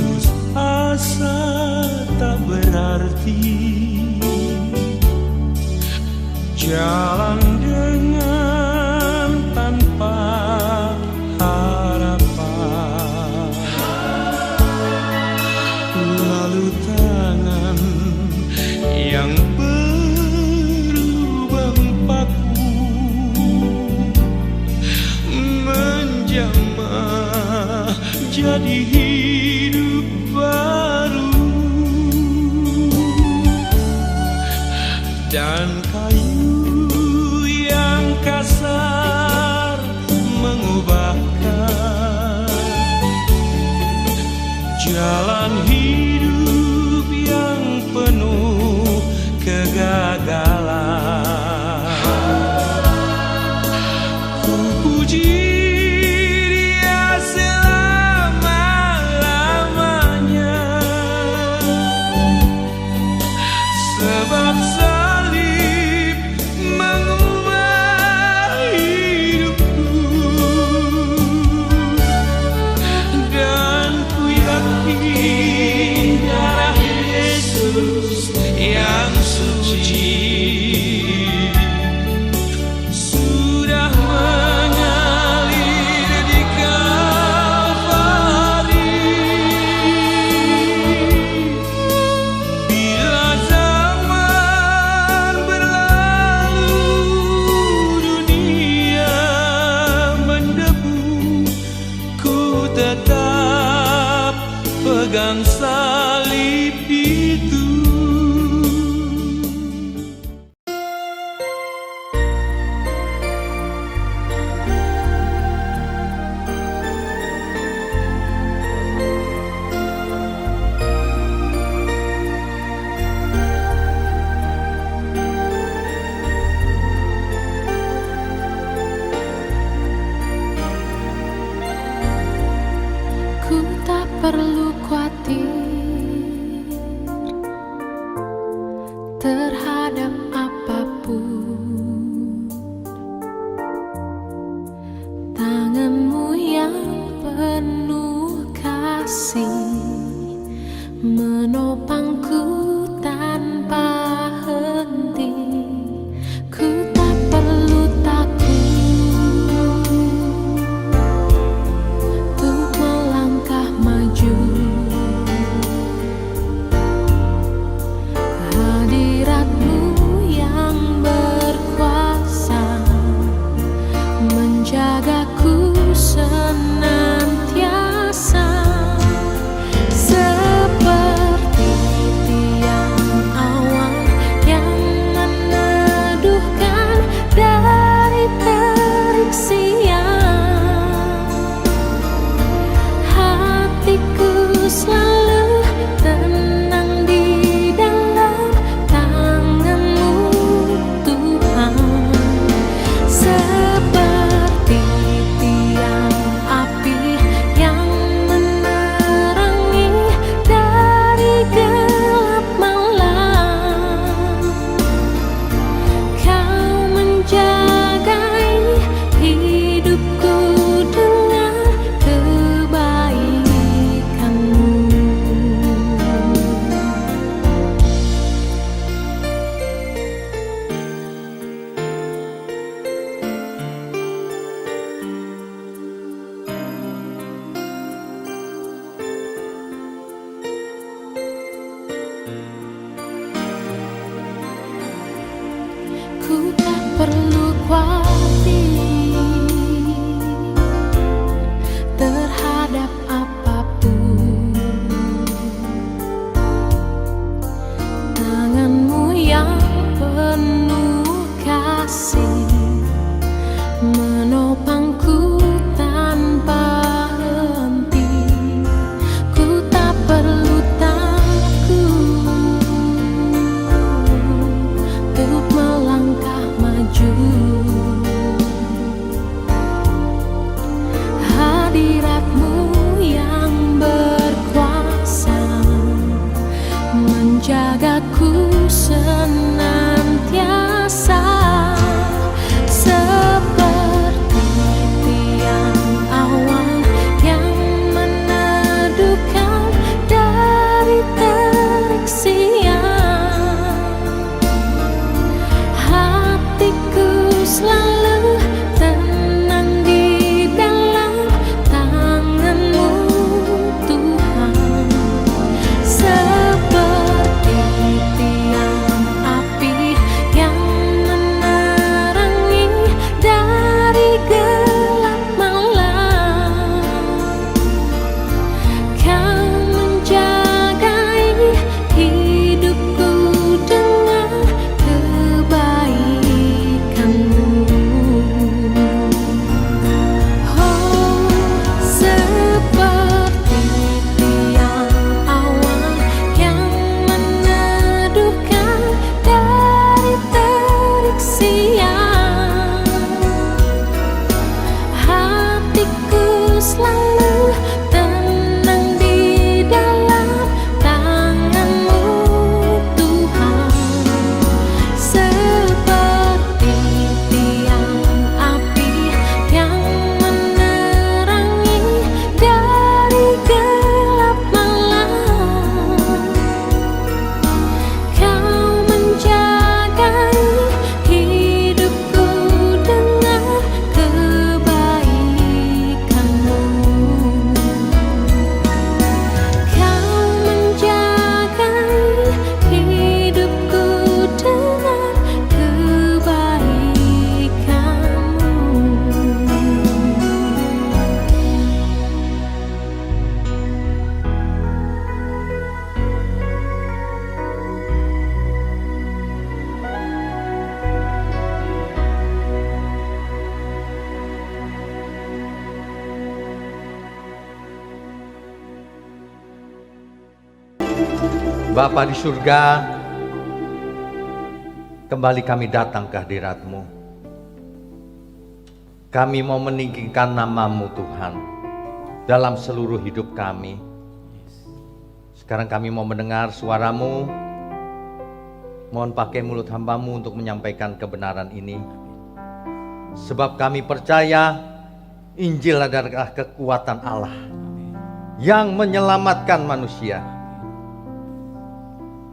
putus asa tak berarti, jalan dengan tanpa harapan, lalu tangan yang berlubang paku menjamah jadi hidup baru, dan kayu yang kasar mengubahkan jalan hidup yang penuh kegagalan. Ku puji Dia selama-lamanya, sebab salib mengubah hidupku, dan ku yakin darah Yesus yang suci sudah mengalir di Kalvari. Bila zaman berlalu, dunia mendebu, ku tetap pegang salib itu. Ku tak perlu khawatir terhadap apapun. Tangan-Mu yang penuh kasih menopangku tanpa henti. Ku tak perlu takut untuk melangkah maju. Hadirat-Mu yang berkuasa menjagaku senantiasa, seperti tiang awan yang meneduhkan dari terik siang. Hatiku selalu tenang di dalam tangan-Mu, Tuhan, seperti tiang api yang menerangi dari gelap malam. Kau menjagai hidupku dengan kebaikan-Mu. Ku tak perlu khawatir terhadap apapun. Tangan-Mu yang penuh kasih menopangku tanpa henti. Ku tak perlu takut untuk melangkah maju. Hadirat-Mu yang berkuasa menjagaku senantiasa, seperti tiang awan yang meneduhkan Bapa di surga, kembali kami datang ke hadirat-Mu. Kami mau meninggikan nama-Mu Tuhan dalam seluruh hidup kami. Sekarang kami mau mendengar suara-Mu. Mohon pakai mulut hamba-Mu untuk menyampaikan kebenaran ini. Sebab kami percaya Injil adalah kekuatan Allah yang menyelamatkan manusia.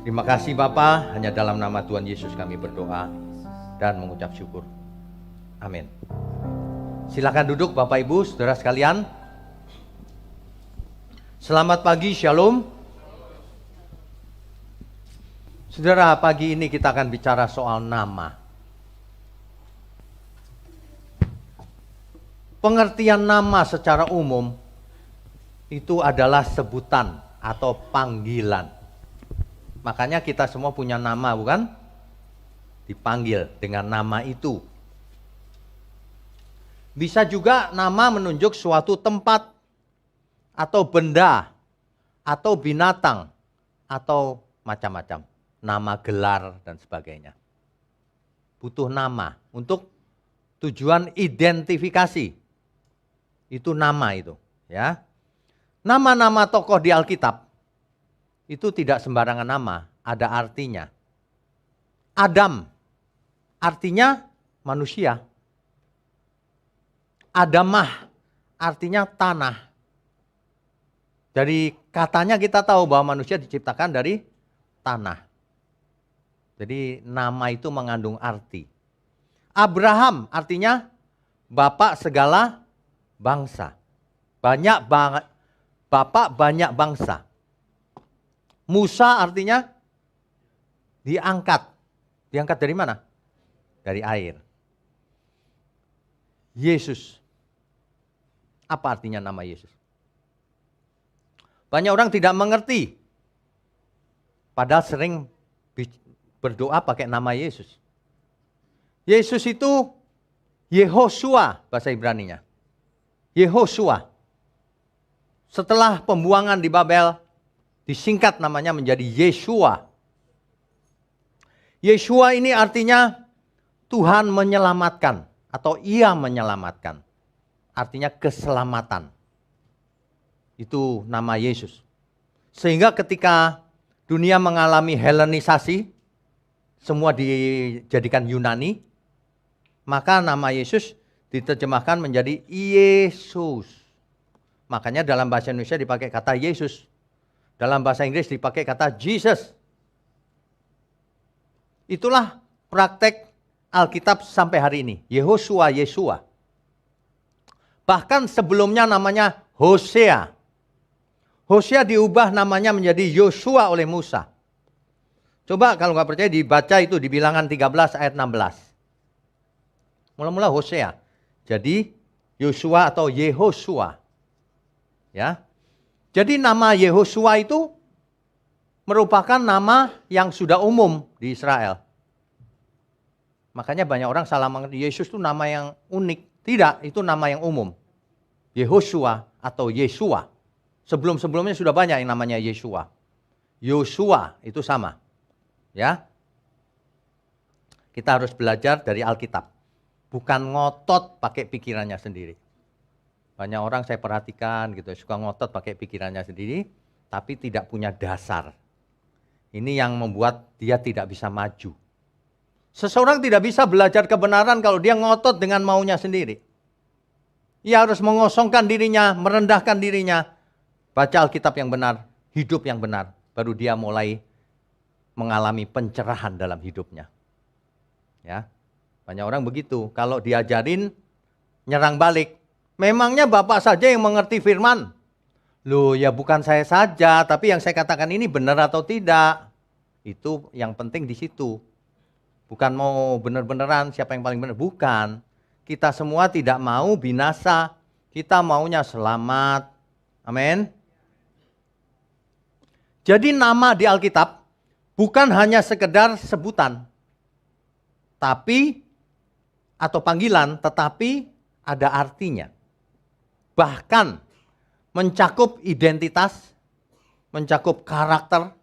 Terima kasih Bapa, hanya dalam nama Tuhan Yesus kami berdoa dan mengucap syukur. Amin. Silakan duduk Bapak Ibu, saudara sekalian. Selamat pagi, Shalom. Saudara, pagi ini kita akan bicara soal nama. Pengertian nama secara umum itu adalah sebutan atau panggilan. Makanya kita semua punya nama, bukan? Dipanggil dengan nama itu. Bisa juga nama menunjuk suatu tempat, atau benda, atau binatang, atau macam-macam. Nama gelar dan sebagainya. Butuh nama untuk tujuan identifikasi. Itu nama itu, ya. Nama-nama tokoh di Alkitab itu tidak sembarangan nama, ada artinya. Adam, artinya manusia. Adamah, artinya tanah. Dari katanya kita tahu bahwa manusia diciptakan dari tanah. Jadi nama itu mengandung arti. Abraham, artinya bapak segala bangsa. Banyak banget, bapak banyak bangsa. Musa artinya diangkat. Diangkat dari mana? Dari air. Yesus. Apa artinya nama Yesus? Banyak orang tidak mengerti. Padahal sering berdoa pakai nama Yesus. Yesus itu Yehosua bahasa Ibraninya. Yehosua. Setelah pembuangan di Babel, disingkat namanya menjadi Yeshua. Yeshua ini artinya Tuhan menyelamatkan atau Ia menyelamatkan. Artinya keselamatan. Itu nama Yesus. Sehingga ketika dunia mengalami Helenisasi, semua dijadikan Yunani, maka nama Yesus diterjemahkan menjadi Yesus. Makanya dalam bahasa Indonesia dipakai kata Yesus. Dalam bahasa Inggris dipakai kata Jesus. Itulah praktek Alkitab sampai hari ini. Yehosua, Yeshua. Bahkan sebelumnya namanya Hosea. Hosea diubah namanya menjadi Yosua oleh Musa. Coba kalau nggak percaya dibaca itu di Bilangan 13 ayat 16. Mula-mula Hosea. Jadi Yosua atau Yehosua. Ya. Jadi nama Yehosua itu merupakan nama yang sudah umum di Israel. Makanya banyak orang salah mengerti Yesus itu nama yang unik. Tidak, itu nama yang umum. Yehosua atau Yesua. Sebelum-sebelumnya sudah banyak yang namanya Yesua. Yosua itu sama. Ya. Kita harus belajar dari Alkitab. Bukan ngotot pakai pikirannya sendiri. Banyak orang saya perhatikan gitu, suka ngotot pakai pikirannya sendiri, tapi tidak punya dasar. Ini yang membuat dia tidak bisa maju. Seseorang tidak bisa belajar kebenaran kalau dia ngotot dengan maunya sendiri. Ia harus mengosongkan dirinya, merendahkan dirinya, baca Alkitab yang benar, hidup yang benar, baru dia mulai mengalami pencerahan dalam hidupnya. Ya, banyak orang begitu, kalau diajarin nyerang balik. Memangnya Bapak saja yang mengerti firman? Loh ya bukan saya saja, tapi yang saya katakan ini benar atau tidak. Itu yang penting di situ. Bukan mau benar-benaran siapa yang paling benar, bukan. Kita semua tidak mau binasa, kita maunya selamat. Amin. Jadi nama di Alkitab bukan hanya sekedar sebutan, tapi atau panggilan, tetapi ada artinya. Bahkan mencakup identitas, mencakup karakter,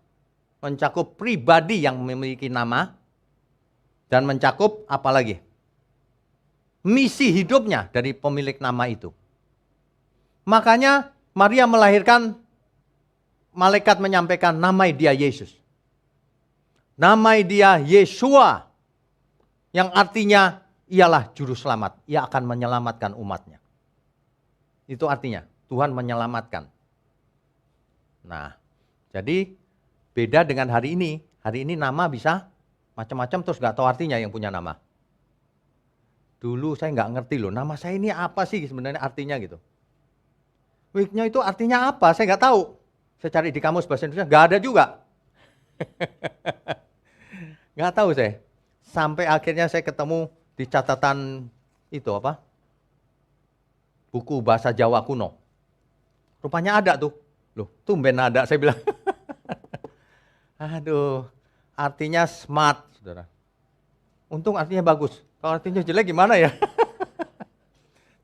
mencakup pribadi yang memiliki nama, dan mencakup apa lagi? Misi hidupnya dari pemilik nama itu. Makanya Maria melahirkan, malaikat menyampaikan nama dia Yesus. Nama dia Yeshua, yang artinya ialah juru selamat. Ia akan menyelamatkan umatnya. Itu artinya Tuhan menyelamatkan. Nah, jadi beda dengan hari ini. Hari ini nama bisa macam-macam terus nggak tahu artinya yang punya nama. Dulu saya nggak ngerti loh, nama saya ini apa sih sebenarnya artinya gitu. Weeknya itu artinya apa? Saya nggak tahu. Saya cari di kamus bahasa Indonesia, nggak ada juga. Nggak tahu saya. Sampai akhirnya saya ketemu di catatan itu apa? Buku bahasa Jawa kuno. Rupanya ada tuh. Loh, tumben ada saya bilang. Aduh, artinya smart, saudara. Untung artinya bagus. Kalau artinya jelek gimana ya?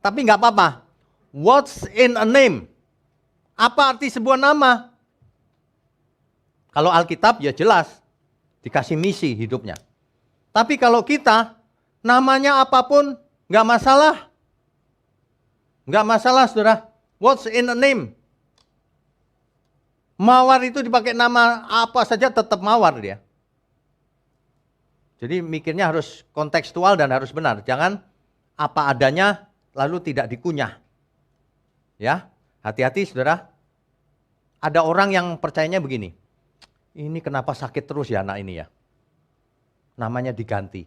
Tapi nggak apa-apa. What's in a name? Apa arti sebuah nama? Kalau Alkitab ya jelas. Dikasih misi hidupnya. Tapi kalau kita, namanya apapun, nggak masalah. Nggak masalah, saudara. What's in a name? Mawar itu dipakai nama apa saja tetap mawar dia. Jadi mikirnya harus kontekstual dan harus benar. Jangan apa adanya lalu tidak dikunyah. Ya, hati-hati saudara. Ada orang yang percayanya begini. Ini kenapa sakit terus ya anak ini ya? Namanya diganti.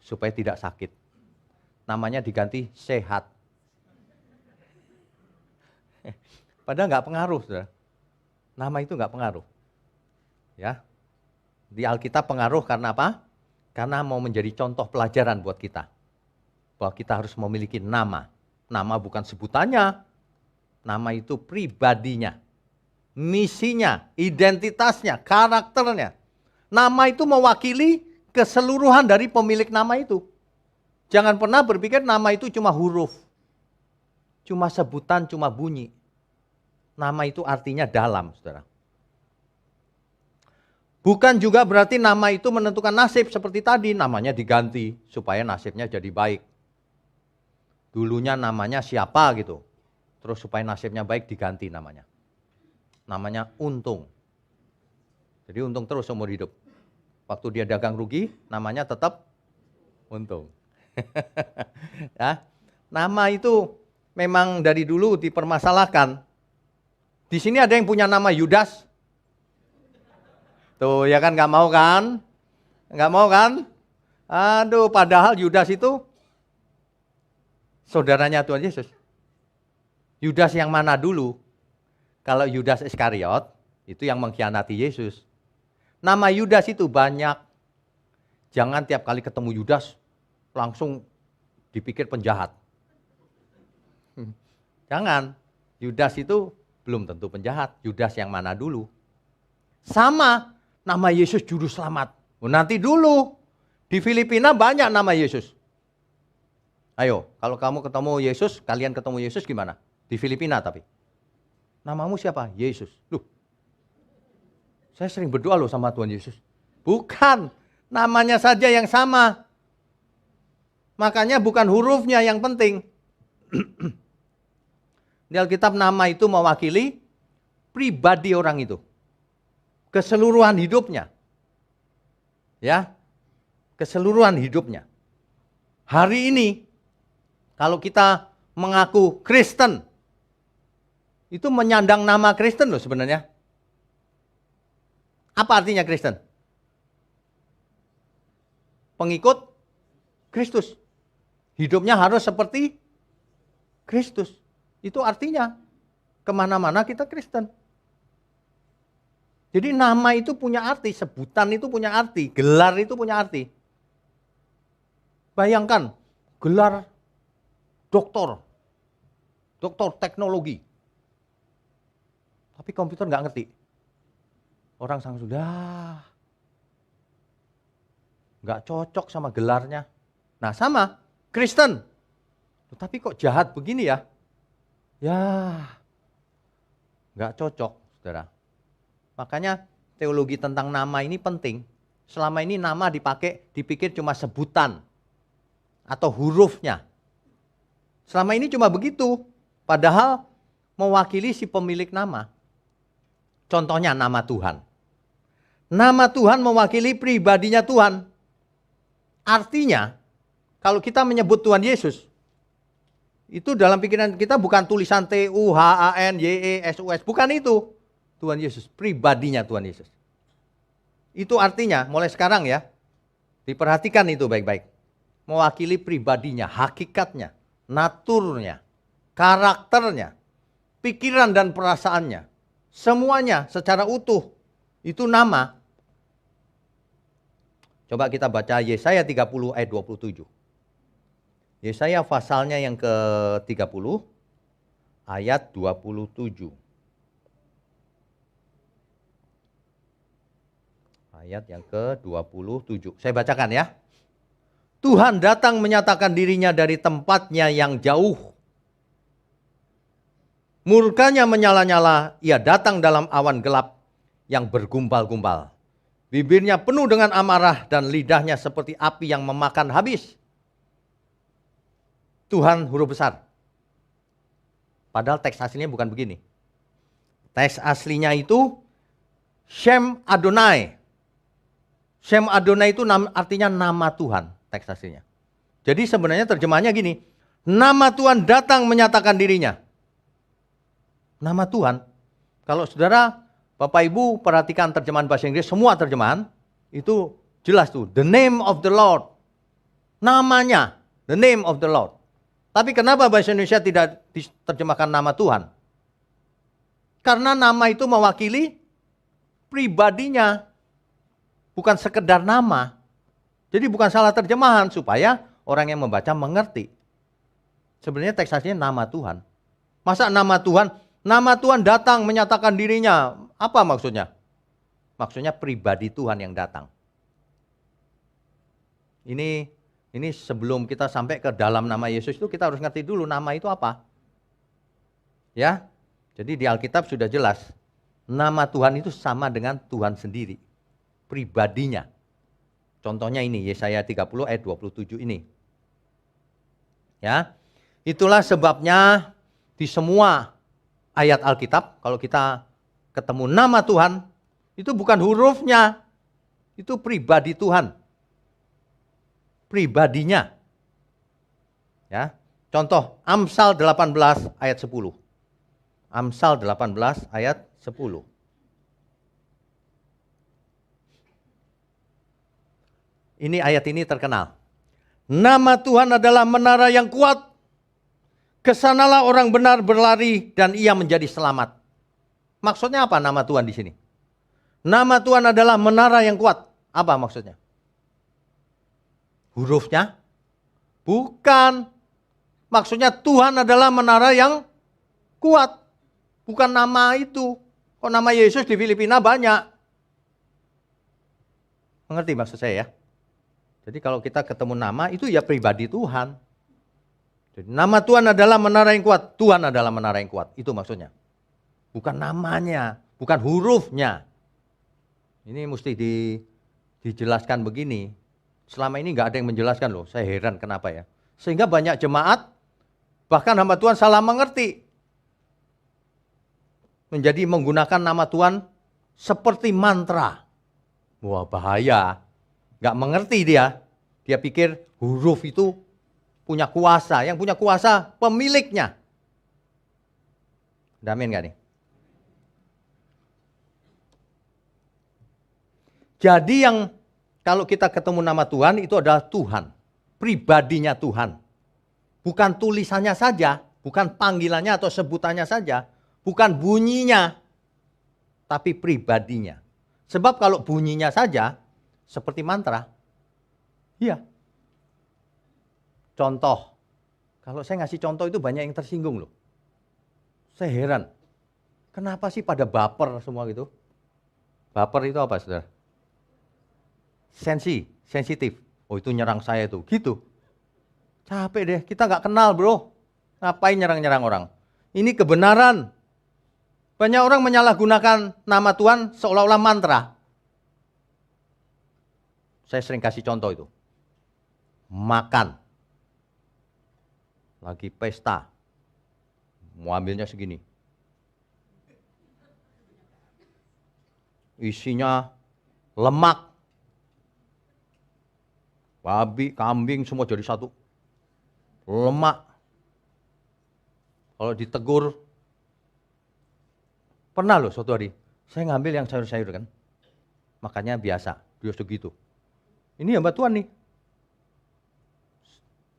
Supaya tidak sakit. Namanya diganti sehat. Padahal nggak pengaruh saudara. Nama itu nggak pengaruh. Ya. Di Alkitab pengaruh karena apa? Karena mau menjadi contoh pelajaran buat kita. Bahwa kita harus memiliki nama. Nama bukan sebutannya. Nama itu pribadinya. Misinya, identitasnya, karakternya. Nama itu mewakili keseluruhan dari pemilik nama itu. Jangan pernah berpikir nama itu cuma huruf. Cuma sebutan, cuma bunyi. Nama itu artinya dalam, saudara. Bukan juga berarti nama itu menentukan nasib seperti tadi. Namanya diganti supaya nasibnya jadi baik. Dulunya namanya siapa gitu. Terus supaya nasibnya baik diganti namanya. Namanya Untung. Jadi untung terus seumur hidup. Waktu dia dagang rugi, namanya tetap Untung. Ya, nama itu memang dari dulu dipermasalahkan. Di sini ada yang punya nama Yudas. Tuh ya kan nggak mau kan? Nggak mau kan? Aduh, padahal Yudas itu saudaranya Tuhan Yesus. Yudas yang mana dulu? Kalau Yudas Iskariot itu yang mengkhianati Yesus. Nama Yudas itu banyak. Jangan tiap kali ketemu Yudas langsung dipikir penjahat. Jangan. Yudas itu belum tentu penjahat. Yudas yang mana dulu? Sama nama Yesus juru selamat. Nanti dulu. Di Filipina banyak nama Yesus. Ayo, kalau kamu ketemu Yesus, kalian ketemu Yesus gimana? Di Filipina tapi. Namamu siapa? Yesus. Loh, saya sering berdoa loh sama Tuhan Yesus. Bukan, namanya saja yang sama. Makanya bukan hurufnya yang penting. Di Alkitab nama itu mewakili pribadi orang itu. Keseluruhan hidupnya. Ya. Keseluruhan hidupnya. Hari ini kalau kita mengaku Kristen, itu menyandang nama Kristen loh sebenarnya. Apa artinya Kristen? Pengikut Kristus. Hidupnya harus seperti Kristus. Itu artinya kemana-mana kita Kristen. Jadi nama itu punya arti, sebutan itu punya arti, gelar itu punya arti. Bayangkan, gelar doktor teknologi. Tapi komputer nggak ngerti. Orang sang sudah nggak cocok sama gelarnya. Nah sama, Kristen. Tapi kok jahat begini ya? Ya, nggak cocok, saudara. Makanya teologi tentang nama ini penting. Selama ini nama dipikir cuma sebutan atau hurufnya. Selama ini cuma begitu. Padahal mewakili si pemilik nama. Contohnya nama Tuhan. Nama Tuhan mewakili pribadinya Tuhan. Artinya, kalau kita menyebut Tuhan Yesus, itu dalam pikiran kita bukan tulisan T-U-H-A-N-Y-E-S-U-S. Bukan itu. Tuhan Yesus, pribadinya Tuhan Yesus. Itu artinya, mulai sekarang ya, diperhatikan itu baik-baik. Mewakili pribadinya, hakikatnya, naturnya, karakternya, pikiran dan perasaannya. Semuanya secara utuh. Itu nama. Coba kita baca Yesaya 30 ayat 27. Yesaya pasalnya yang ke-30 ayat 27. Ayat yang ke-27. Saya bacakan ya. Tuhan datang menyatakan dirinya dari tempatnya yang jauh. Murkanya menyala-nyala, ia datang dalam awan gelap yang bergumpal-gumpal. Bibirnya penuh dengan amarah dan lidahnya seperti api yang memakan habis. Tuhan huruf besar. Padahal teks aslinya bukan begini. Teks aslinya itu Shem Adonai. Shem Adonai itu artinya nama Tuhan, teks aslinya. Jadi sebenarnya terjemahannya gini. Nama Tuhan datang menyatakan dirinya. Nama Tuhan. Kalau saudara Bapak Ibu perhatikan terjemahan bahasa Inggris, semua terjemahan itu jelas tuh. The name of the Lord. Namanya, the name of the Lord. Tapi kenapa bahasa Indonesia tidak diterjemahkan nama Tuhan? Karena nama itu mewakili pribadinya. Bukan sekedar nama. Jadi bukan salah terjemahan supaya orang yang membaca mengerti. Sebenarnya teks aslinya nama Tuhan. Masa nama Tuhan? Nama Tuhan datang menyatakan dirinya. Apa maksudnya? Maksudnya pribadi Tuhan yang datang. Ini sebelum kita sampai ke dalam nama Yesus itu kita harus ngerti dulu nama itu apa. Ya. Jadi di Alkitab sudah jelas. Nama Tuhan itu sama dengan Tuhan sendiri. Pribadinya. Contohnya ini Yesaya 30 ayat 27 ini. Ya. Itulah sebabnya di semua ayat Alkitab kalau kita ketemu nama Tuhan, itu bukan hurufnya, itu pribadi Tuhan. Pribadinya. Ya. Contoh, Amsal 18 ayat 10. Amsal 18 ayat 10. Ini ayat ini terkenal. Nama Tuhan adalah menara yang kuat. Kesanalah orang benar berlari dan ia menjadi selamat. Maksudnya apa nama Tuhan di sini? Nama Tuhan adalah menara yang kuat. Apa maksudnya? Hurufnya? Bukan. Maksudnya Tuhan adalah menara yang kuat. Bukan nama itu. Kok nama Yesus di Filipina banyak. Mengerti maksud saya ya? Jadi kalau kita ketemu nama itu ya pribadi Tuhan. Jadi nama Tuhan adalah menara yang kuat. Tuhan adalah menara yang kuat. Itu maksudnya. Bukan namanya, bukan hurufnya. Ini mesti dijelaskan begini. Selama ini nggak ada yang menjelaskan loh. Saya heran kenapa ya. Sehingga banyak jemaat, bahkan hamba Tuhan salah mengerti. Menjadi menggunakan nama Tuhan seperti mantra. Wah bahaya. Nggak mengerti dia. Dia pikir huruf itu punya kuasa. Yang punya kuasa pemiliknya. Amin nggak nih? Jadi yang kalau kita ketemu nama Tuhan itu adalah Tuhan. Pribadinya Tuhan. Bukan tulisannya saja. Bukan panggilannya atau sebutannya saja. Bukan bunyinya. Tapi pribadinya. Sebab kalau bunyinya saja seperti mantra. Iya. Contoh. Kalau saya ngasih contoh itu banyak yang tersinggung loh. Saya heran. Kenapa sih pada baper semua gitu? Baper itu apa saudara? Sensitif. Oh itu nyerang saya tuh, gitu. Capek deh, kita nggak kenal bro. Ngapain nyerang-nyerang orang? Ini kebenaran. Banyak orang menyalahgunakan nama Tuhan seolah-olah mantra. Saya sering kasih contoh itu. Makan. Lagi pesta. Mau ambilnya segini. Isinya lemak. Babi, kambing semua jadi satu. Lemak. Kalau ditegur, pernah loh suatu hari, saya ngambil yang sayur-sayur kan. Makanya biasa, dia segitu. Ini hamba Tuhan nih.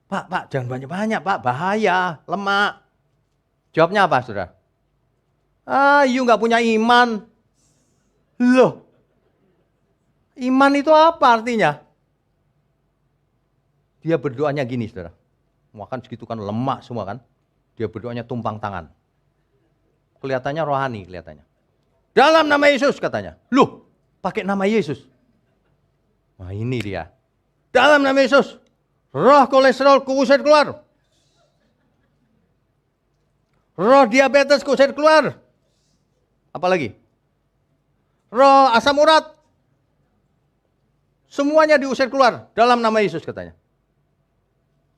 Pak, jangan banyak-banyak Pak, bahaya, lemak. Jawabnya apa saudara? You nggak punya iman. Loh, iman itu apa artinya? Dia berdoanya gini saudara. Makan segitu kan lemak semua kan. Dia berdoanya tumpang tangan. Kelihatannya rohani kelihatannya. Dalam nama Yesus katanya. Loh, pakai nama Yesus. Wah ini dia. Dalam nama Yesus. Roh kolesterol kuusir keluar. Roh diabetes kuusir keluar. Apalagi? Roh asam urat. Semuanya diusir keluar dalam nama Yesus katanya.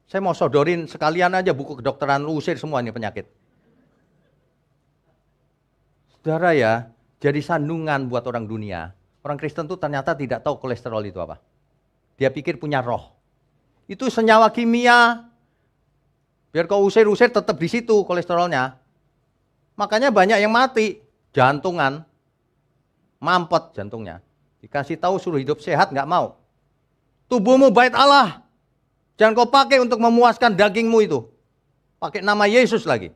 Saya mau sodorin sekalian aja buku kedokteran, usir semua ini penyakit. Saudara ya, jadi sandungan buat orang dunia. Orang Kristen tuh ternyata tidak tahu kolesterol itu apa. Dia pikir punya roh. Itu senyawa kimia. Biar kau usir-usir tetap di situ kolesterolnya. Makanya banyak yang mati, jantungan, mampet jantungnya. Dikasih tahu suruh hidup sehat, nggak mau. Tubuhmu bait Allah. Jangan kau pakai untuk memuaskan dagingmu itu. Pakai nama Yesus lagi.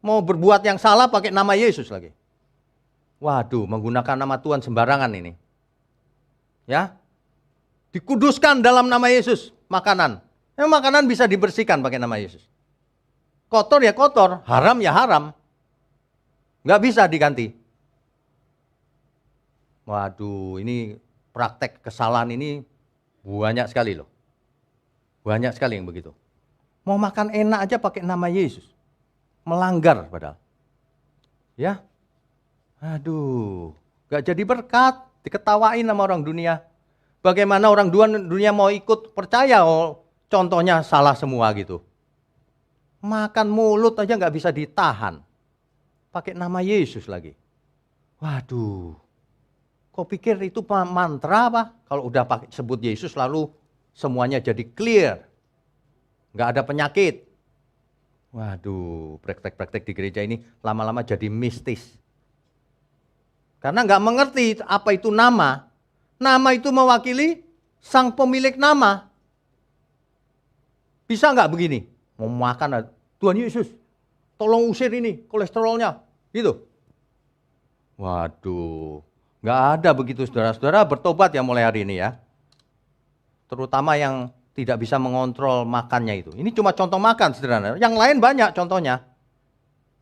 Mau berbuat yang salah pakai nama Yesus lagi. Waduh, menggunakan nama Tuhan sembarangan ini. Ya. Dikuduskan dalam nama Yesus makanan. Makanan bisa dibersihkan pakai nama Yesus. Kotor ya kotor, haram ya haram. Nggak bisa diganti. Waduh, ini praktek kesalahan ini banyak sekali loh. Banyak sekali yang begitu. Mau makan enak aja pakai nama Yesus. Melanggar padahal. Ya. Aduh, gak jadi berkat, diketawain sama orang dunia. Bagaimana orang dunia mau ikut percaya, contohnya salah semua gitu. Makan mulut aja gak bisa ditahan. Pakai nama Yesus lagi. Waduh, kau pikir itu mantra apa? Kalau udah pakai sebut Yesus lalu semuanya jadi clear. Gak ada penyakit. Waduh, praktek-praktek di gereja ini lama-lama jadi mistis. Karena nggak mengerti apa itu nama. Nama itu mewakili sang pemilik nama. Bisa nggak begini? Mau makan, Tuhan Yesus, tolong usir ini kolesterolnya. Gitu. Waduh, nggak ada begitu saudara-saudara, bertobat ya mulai hari ini ya. Terutama yang tidak bisa mengontrol makannya itu. Ini cuma contoh makan sederhana. Yang lain banyak contohnya.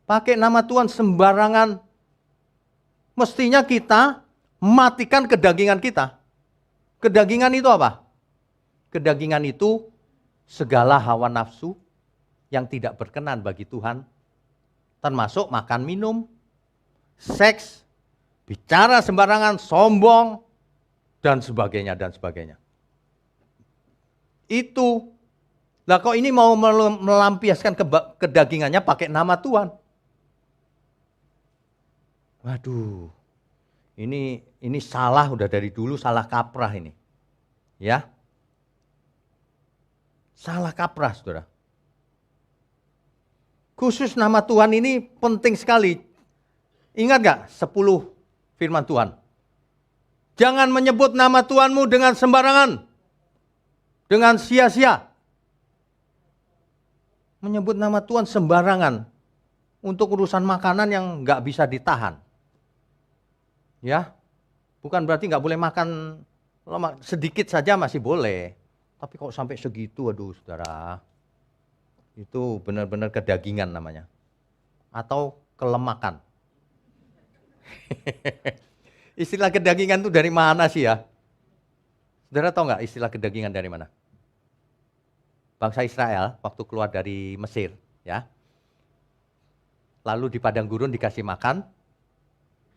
Pakai nama Tuhan sembarangan. Mestinya kita matikan kedagingan kita. Kedagingan itu apa? Kedagingan itu segala hawa nafsu yang tidak berkenan bagi Tuhan. Termasuk makan minum, seks, bicara sembarangan, sombong, dan sebagainya, dan sebagainya. Itu. Lah kok ini mau melampiaskan kedagingannya pakai nama Tuhan. Waduh, ini salah udah dari dulu, salah kaprah ini. Ya. Salah kaprah, saudara. Khusus nama Tuhan ini penting sekali. Ingat gak 10 firman Tuhan? Jangan menyebut nama Tuhanmu dengan sembarangan. Dengan sia-sia. Menyebut nama Tuhan sembarangan. Untuk urusan makanan yang gak bisa ditahan. Ya, bukan berarti nggak boleh makan sedikit saja masih boleh. Tapi kok sampai segitu, aduh saudara. Itu benar-benar kedagingan namanya. Atau kelemakan. Istilah kedagingan itu dari mana sih ya? Saudara tahu nggak istilah kedagingan dari mana? Bangsa Israel waktu keluar dari Mesir, ya. Lalu di padang gurun dikasih makan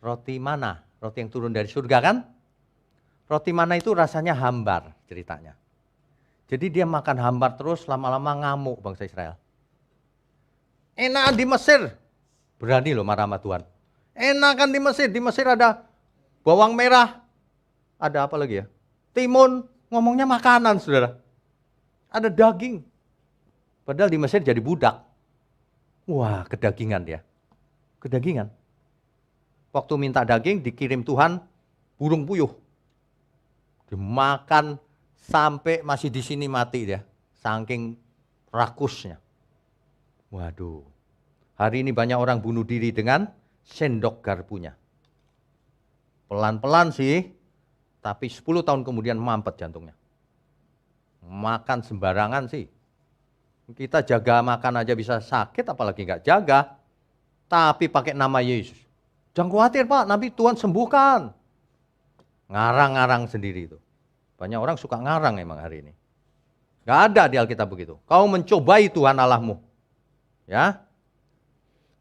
roti mana? Roti yang turun dari surga kan? Roti mana itu rasanya hambar ceritanya. Jadi dia makan hambar terus, lama-lama ngamuk bangsa Israel. Enak di Mesir. Berani loh marah sama Tuhan. Enakan di Mesir ada bawang merah. Ada apa lagi ya? Timun, ngomongnya makanan saudara. Ada daging. Padahal di Mesir jadi budak. Wah, kedagingan dia. Kedagingan. Waktu minta daging dikirim Tuhan burung puyuh. Dimakan sampai masih di sini mati dia. Saking rakusnya. Waduh. Hari ini banyak orang bunuh diri dengan sendok garpunya. Pelan-pelan sih, tapi 10 tahun kemudian mampet jantungnya. Makan sembarangan sih. Kita jaga makan aja bisa sakit, apalagi nggak jaga. Tapi pakai nama Yesus. Jangan khawatir Pak, nanti Tuhan sembuhkan. Ngarang-ngarang sendiri itu. Banyak orang suka ngarang emang hari ini. Nggak ada di Alkitab begitu. Kau mencobai Tuhan Allahmu. Ya.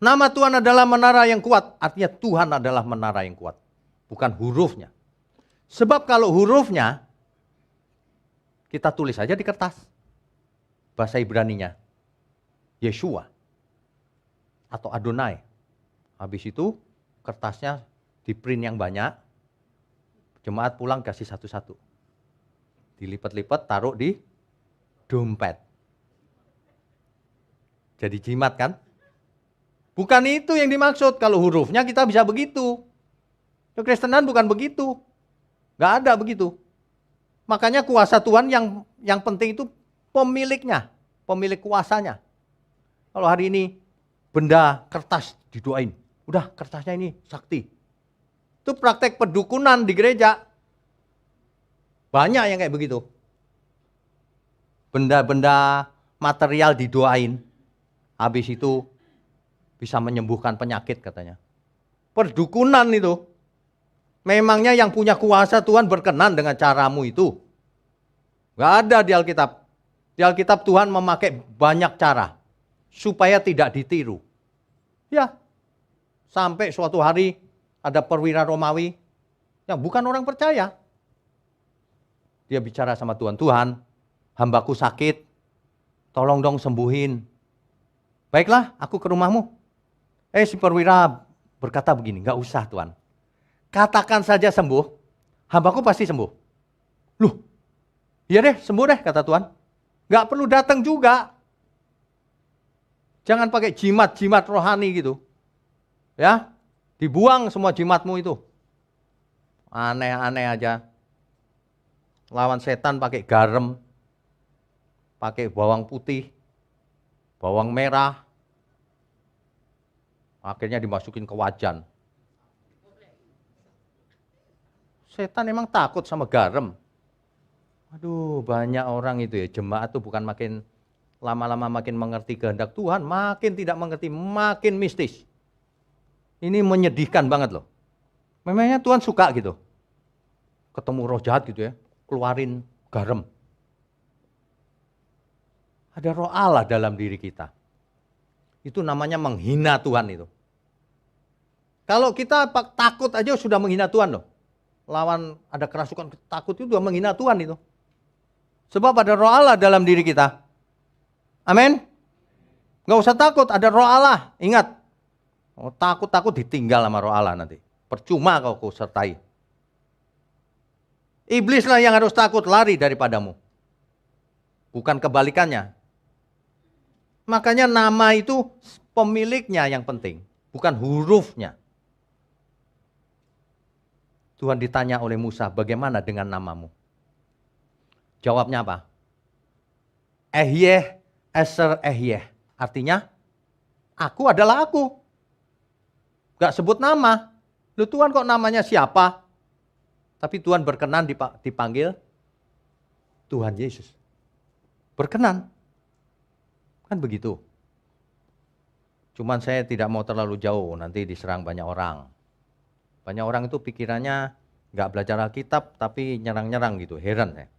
Nama Tuhan adalah menara yang kuat. Artinya Tuhan adalah menara yang kuat. Bukan hurufnya. Sebab kalau hurufnya, kita tulis aja di kertas. Bahasa Ibraninya. Yeshua. Atau Adonai. Habis itu kertasnya di print yang banyak. Jemaat pulang kasih satu-satu. Dilipat-lipat taruh di dompet. Jadi jimat kan? Bukan itu yang dimaksud. Kalau hurufnya kita bisa begitu. Kekristenan bukan begitu. Gak ada begitu. Makanya kuasa Tuhan yang penting itu pemiliknya. Pemilik kuasanya. Kalau hari ini benda kertas didoain. Udah kertasnya ini sakti. Itu praktek perdukunan di gereja. Banyak yang kayak begitu. Benda-benda material didoain. Habis itu bisa menyembuhkan penyakit katanya. Perdukunan itu. Memangnya yang punya kuasa Tuhan berkenan dengan caramu itu. Gak ada di Alkitab. Di Alkitab Tuhan memakai banyak cara. Supaya tidak ditiru. Ya. Sampai suatu hari ada perwira Romawi yang bukan orang percaya. Dia bicara sama Tuhan, Tuhan, hambaku sakit, tolong dong sembuhin. Baiklah, aku ke rumahmu. Si perwira berkata begini, gak usah Tuhan. Katakan saja sembuh, hambaku pasti sembuh. Loh, iya deh, sembuh deh kata Tuhan. Gak perlu datang juga. Jangan pakai jimat-jimat rohani gitu. Ya, dibuang semua jimatmu itu. Aneh-aneh aja. Lawan setan pakai garam, pakai bawang putih, bawang merah. Akhirnya dimasukin ke wajan. Setan emang takut sama garam. Aduh, banyak orang itu ya. Jemaat tuh bukan makin lama-lama makin mengerti kehendak Tuhan, makin tidak mengerti, makin mistis. Ini menyedihkan banget loh. Memangnya Tuhan suka gitu. Ketemu roh jahat gitu ya, keluarin garam. Ada roh Allah dalam diri kita. Itu namanya menghina Tuhan itu. Kalau kita takut aja sudah menghina Tuhan loh. Lawan ada kerasukan takut itu sudah menghina Tuhan itu. Sebab ada roh Allah dalam diri kita. Amin. Gak usah takut, ada roh Allah. Ingat. Takut-takut ditinggal sama roh Allah nanti. Percuma kau sertai. Iblislah yang harus takut lari daripadamu. Bukan kebalikannya. Makanya nama itu pemiliknya yang penting. Bukan hurufnya. Tuhan ditanya oleh Musa, bagaimana dengan namamu? Jawabnya apa? Ehyeh, Eser Ehyeh. Artinya, aku adalah aku. Gak sebut nama. Loh Tuhan kok namanya siapa? Tapi Tuhan berkenan dipanggil Tuhan Yesus. Berkenan. Kan begitu. Cuman saya tidak mau terlalu jauh, nanti diserang banyak orang. Banyak orang itu pikirannya gak belajar Alkitab, tapi nyerang-nyerang gitu, heran ya.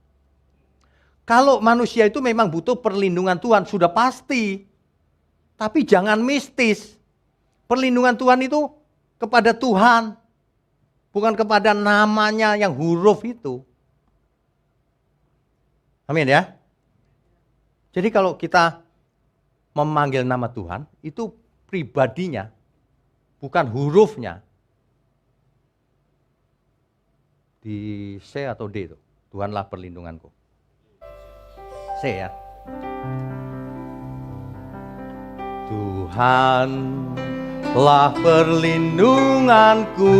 Kalau manusia itu memang butuh perlindungan Tuhan, sudah pasti. Tapi jangan mistis. Perlindungan Tuhan itu kepada Tuhan, bukan kepada namanya yang huruf itu. Amin ya. Jadi kalau kita memanggil nama Tuhan, itu pribadinya, bukan hurufnya. Di C atau D itu, Tuhanlah perlindunganku. C ya. Tuhanlah perlindunganku,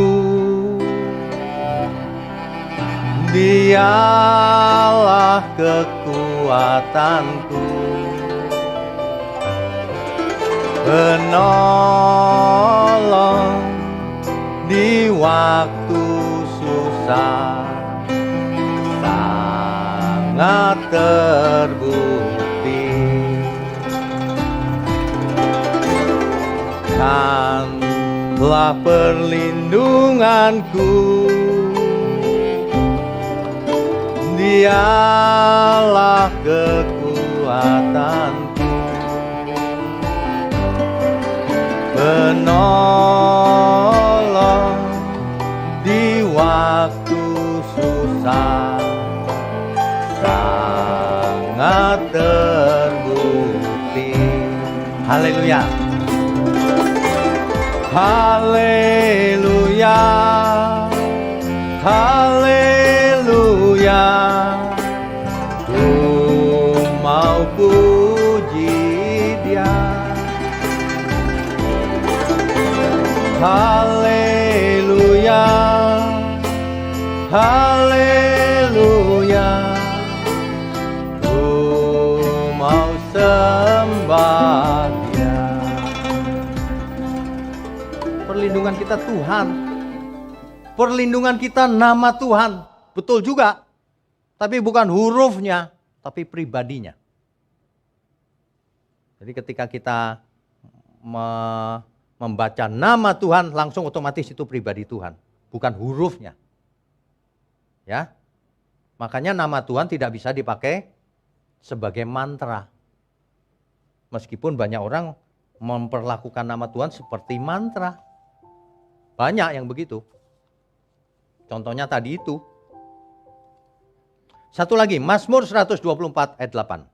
Dialah kekuatanku, penolong di waktu susah, sangat terbukti. Kanlah perlindunganku, Dialah kekuatanku, penolong di waktu susah, sangat terbukti. Haleluya. Haleluya, haleluya, ku mau puji Dia. Haleluya, haleluya, ku mau sembah Dia. Perlindungan kita Tuhan, perlindungan kita nama Tuhan, betul juga. Tapi bukan hurufnya, tapi pribadinya. Jadi ketika kita membaca nama Tuhan, langsung otomatis itu pribadi Tuhan, bukan hurufnya. Ya, makanya nama Tuhan tidak bisa dipakai sebagai mantra. Meskipun banyak orang memperlakukan nama Tuhan seperti mantra. Banyak yang begitu. Contohnya tadi itu. Satu lagi, Mazmur 124 ayat 8.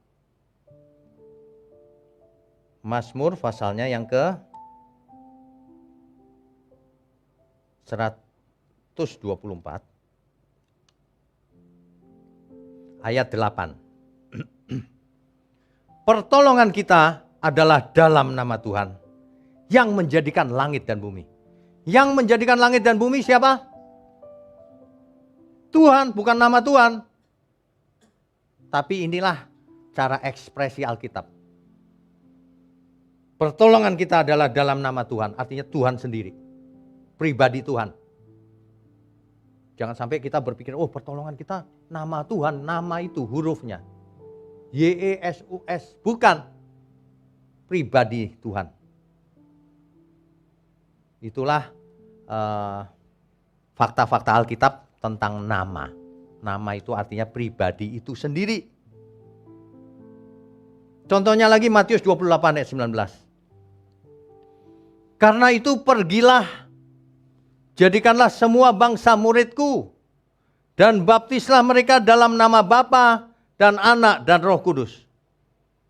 Mazmur pasalnya yang ke 124 ayat 8. Pertolongan kita adalah dalam nama Tuhan yang menjadikan langit dan bumi. Yang menjadikan langit dan bumi siapa? Tuhan, bukan nama Tuhan. Tapi inilah cara ekspresi Alkitab. Pertolongan kita adalah dalam nama Tuhan, artinya Tuhan sendiri. Pribadi Tuhan. Jangan sampai kita berpikir, oh pertolongan kita nama Tuhan, nama itu hurufnya. YESUS, bukan. Pribadi Tuhan. Itulah fakta-fakta Alkitab tentang nama. Nama itu artinya pribadi itu sendiri. Contohnya lagi Matius 28 ayat 19. Karena itu pergilah, jadikanlah semua bangsa muridku, dan baptislah mereka dalam nama Bapa dan Anak dan Roh Kudus.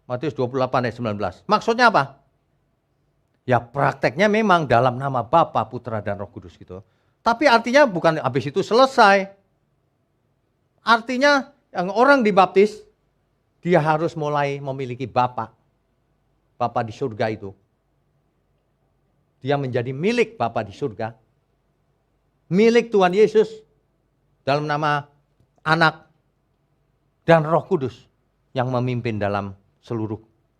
Matius 28 ayat 19. Maksudnya apa? Ya prakteknya memang dalam nama Bapa, Putra dan Roh Kudus gitu. Tapi artinya bukan habis itu selesai. Artinya yang orang dibaptis, dia harus mulai memiliki Bapa. Bapa di surga itu. Dia menjadi milik Bapa di surga. Milik Tuhan Yesus dalam nama Anak dan Roh Kudus yang memimpin dalam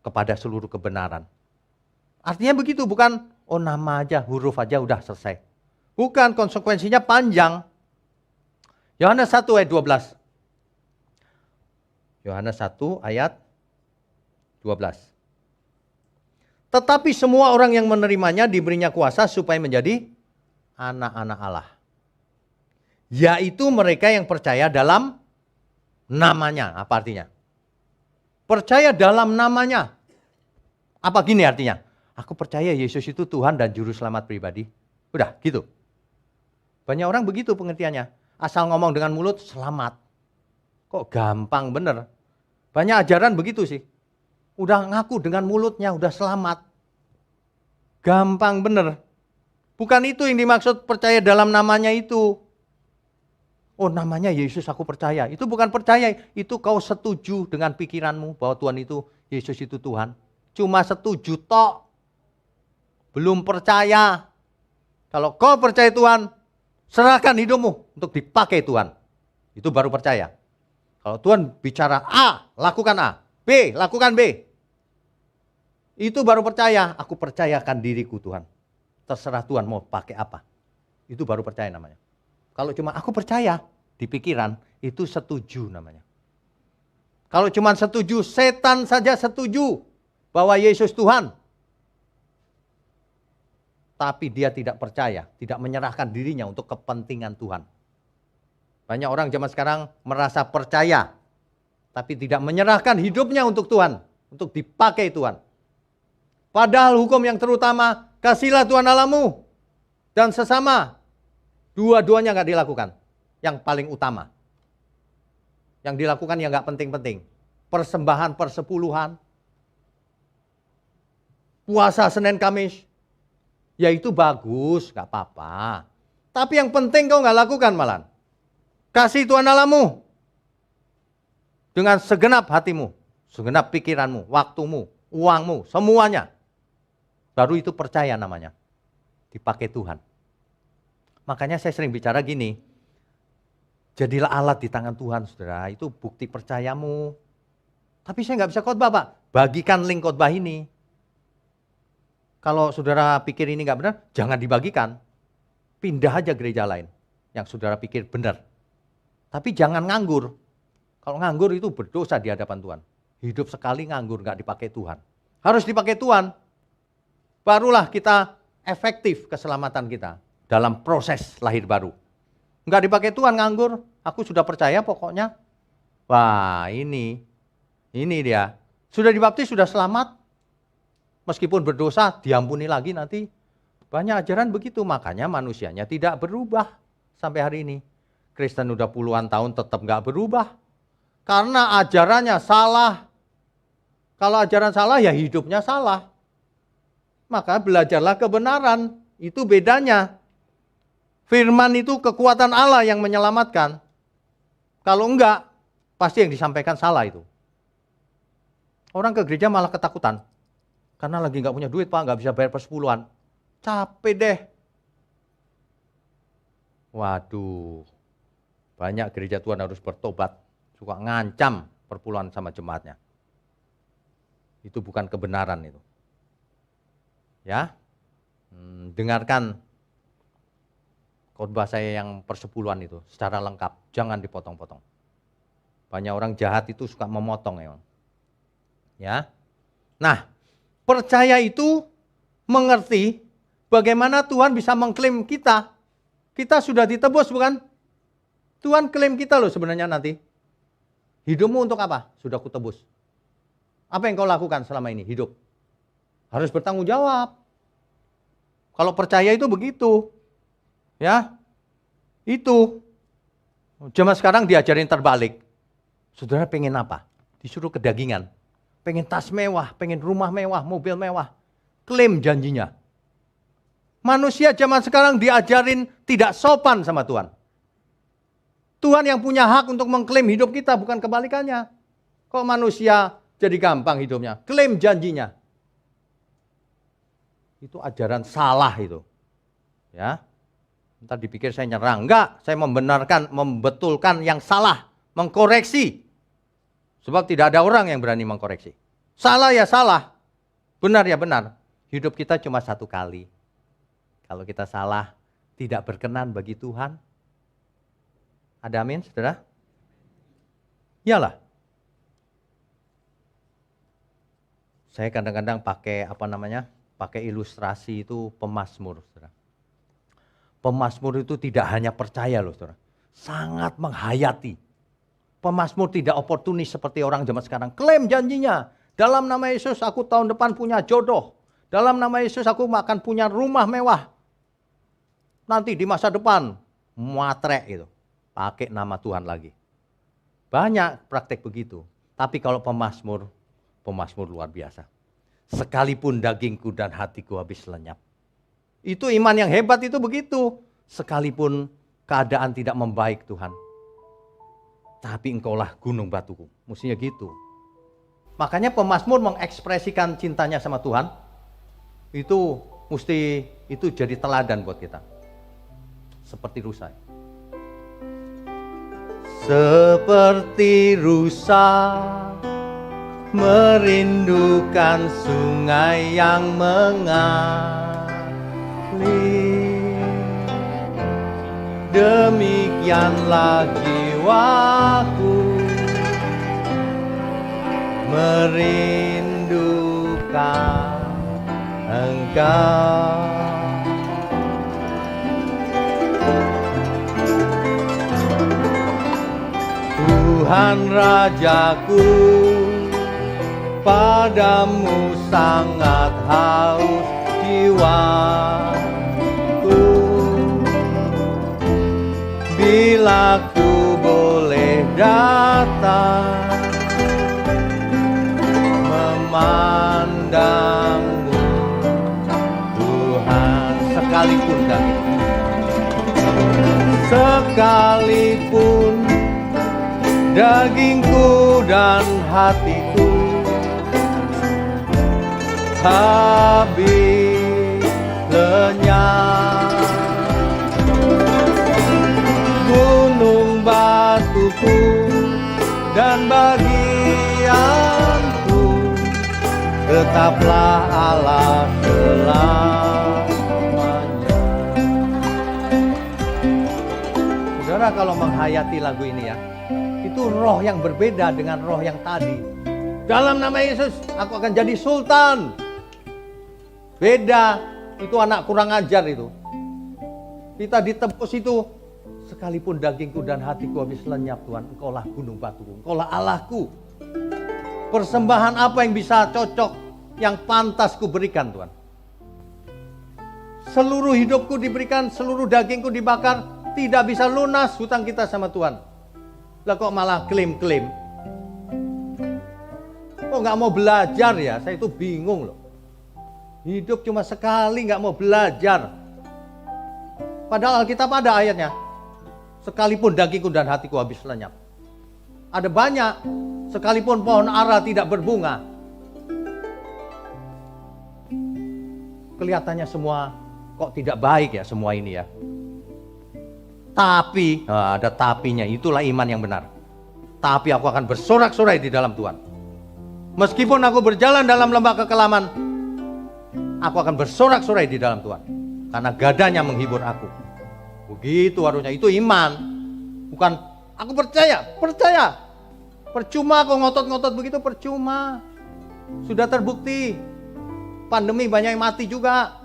kepada seluruh kebenaran. Artinya begitu, bukan oh nama aja, huruf aja udah selesai. Bukan, konsekuensinya panjang. Yohanes 1 ayat 12. Yohanes 1 ayat 12. Tetapi semua orang yang menerimanya diberinya kuasa supaya menjadi anak-anak Allah. Yaitu mereka yang percaya dalam namanya. Apa artinya? Percaya dalam namanya. Apa gini artinya? Aku percaya Yesus itu Tuhan dan Juru Selamat pribadi. Udah gitu. Banyak orang begitu pengertiannya. Asal ngomong dengan mulut, selamat. Kok gampang bener. Banyak ajaran begitu sih. Udah ngaku dengan mulutnya, udah selamat. Gampang bener. Bukan itu yang dimaksud percaya dalam namanya itu. Oh, namanya Yesus aku percaya. Itu bukan percaya, itu kau setuju dengan pikiranmu bahwa Tuhan itu, Yesus itu Tuhan. Cuma setuju tok. Belum percaya. Kalau kau percaya Tuhan, serahkan hidupmu untuk dipakai Tuhan. Itu baru percaya. Kalau Tuhan bicara A, lakukan A. B, lakukan B. Itu baru percaya. Aku percayakan diriku Tuhan. Terserah Tuhan mau pakai apa. Itu baru percaya namanya. Kalau cuma aku percaya di pikiran, itu setuju namanya. Kalau cuma setuju, setan saja setuju bahwa Yesus Tuhan. Tapi dia tidak percaya, tidak menyerahkan dirinya untuk kepentingan Tuhan. Banyak orang zaman sekarang merasa percaya, tapi tidak menyerahkan hidupnya untuk Tuhan, untuk dipakai Tuhan. Padahal hukum yang terutama, kasihlah Tuhan Allahmu dan sesama. Dua-duanya nggak dilakukan. Yang paling utama. Yang dilakukan yang nggak penting-penting. Persembahan persepuluhan. Puasa Senin Kamis. Ya itu bagus, nggak apa-apa. Tapi yang penting kau nggak lakukan malah. Kasih Tuhan Allahmu. Dengan segenap hatimu. Segenap pikiranmu, waktumu, uangmu, semuanya. Baru itu percaya namanya. Dipakai Tuhan. Makanya saya sering bicara gini, jadilah alat di tangan Tuhan, saudara. Itu bukti percayamu. Tapi saya nggak bisa khotbah, Pak. Bagikan link khotbah ini. Kalau saudara pikir ini nggak benar, jangan dibagikan. Pindah aja gereja lain yang saudara pikir benar. Tapi jangan nganggur. Kalau nganggur itu berdosa di hadapan Tuhan. Hidup sekali nganggur, nggak dipakai Tuhan. Harus dipakai Tuhan. Barulah kita efektif keselamatan kita. Dalam proses lahir baru. Enggak dipakai Tuhan nganggur. Aku sudah percaya pokoknya. Wah ini dia. Sudah dibaptis, sudah selamat. Meskipun berdosa, diampuni lagi nanti. Banyak ajaran begitu. Makanya manusianya tidak berubah sampai hari ini. Kristen udah puluhan tahun tetap enggak berubah. Karena ajarannya salah. Kalau ajaran salah ya hidupnya salah. Maka belajarlah kebenaran. Itu bedanya. Firman itu kekuatan Allah yang menyelamatkan. Kalau enggak, pasti yang disampaikan salah itu. Orang ke gereja malah ketakutan. Karena lagi enggak punya duit, Pak, enggak bisa bayar persepuluhan. Capek deh. Waduh. Banyak gereja Tuhan harus bertobat. Suka ngancam perpuluhan sama jemaatnya. Itu bukan kebenaran itu. Ya. Dengarkan khotbah saya yang persepuluhan itu secara lengkap, jangan dipotong-potong. Banyak orang jahat itu suka memotong emang. Ya. Nah, percaya itu mengerti bagaimana Tuhan bisa mengklaim kita. Kita sudah ditebus bukan? Tuhan klaim kita loh sebenarnya nanti. Hidupmu untuk apa? Sudah kutebus. Apa yang kau lakukan selama ini? Hidup. Harus bertanggung jawab. Kalau percaya itu begitu. Ya, itu. Zaman sekarang diajarin terbalik. Saudara pengen apa? Disuruh kedagingan. Pengen tas mewah, pengen rumah mewah, mobil mewah. Klaim janjinya. Manusia zaman sekarang diajarin tidak sopan sama Tuhan. Tuhan yang punya hak untuk mengklaim hidup kita, bukan kebalikannya. Kok manusia jadi gampang hidupnya? Klaim janjinya. Itu ajaran salah itu. Ya. Ntar dipikir saya nyerang. Enggak, saya membenarkan, membetulkan yang salah, mengkoreksi. Sebab tidak ada orang yang berani mengkoreksi. Salah ya salah, benar ya benar. Hidup kita cuma satu kali. Kalau kita salah, tidak berkenan bagi Tuhan. Ada amin, saudara? Iyalah. Saya kadang-kadang pakai pakai ilustrasi itu pemazmur, saudara. Pemazmur itu tidak hanya percaya loh, saudara. Sangat menghayati. Pemazmur tidak oportunis seperti orang zaman sekarang. Klaim janjinya. Dalam nama Yesus aku tahun depan punya jodoh. Dalam nama Yesus aku akan punya rumah mewah. Nanti di masa depan, matre gitu. Pakai nama Tuhan lagi. Banyak praktek begitu. Tapi kalau pemazmur luar biasa. Sekalipun dagingku dan hatiku habis lenyap. Itu iman yang hebat itu begitu. Sekalipun keadaan tidak membaik Tuhan. Tapi engkaulah gunung batuku. Mestinya gitu. Makanya pemazmur mengekspresikan cintanya sama Tuhan. Itu jadi teladan buat kita. Seperti rusa. Seperti rusa merindukan sungai yang mengalir. Demikianlah jiwaku merindukan Engkau. Tuhan Rajaku, padamu sangat haus jiwaku. Bila ku boleh datang memandangmu Tuhan, sekalipun dagingku dan hatiku habis lenyap, gunung batuku dan bagianku tetaplah Allah selamanya. Saudara, kalau menghayati lagu ini ya, itu roh yang berbeda dengan roh yang tadi. Dalam nama Yesus aku akan jadi sultan. Beda, itu anak kurang ajar itu. Kita ditebus itu, sekalipun dagingku dan hatiku habis lenyap Tuhan, Engkaulah gunung batuku, Engkaulah Allahku. Persembahan apa yang bisa cocok, yang pantas ku berikan Tuhan. Seluruh hidupku diberikan, seluruh dagingku dibakar, tidak bisa lunas hutang kita sama Tuhan. Lah kok malah klaim-klaim? Kok nggak mau belajar ya? Saya itu bingung loh. Hidup cuma sekali, nggak mau belajar. Padahal Alkitab ada ayatnya. Sekalipun dagingku dan hatiku habis lenyap. Ada banyak. Sekalipun pohon ara tidak berbunga. Kelihatannya semua kok tidak baik ya semua ini ya. Tapi, ada tapinya, itulah iman yang benar. Tapi aku akan bersorak-sorai di dalam Tuhan. Meskipun aku berjalan dalam lembah kekelaman, aku akan bersorak-sorai di dalam Tuhan. Karena gadanya menghibur aku. Begitu harusnya, itu iman. Bukan, aku percaya. Percuma aku ngotot-ngotot begitu, percuma. Sudah terbukti. Pandemi banyak yang mati juga.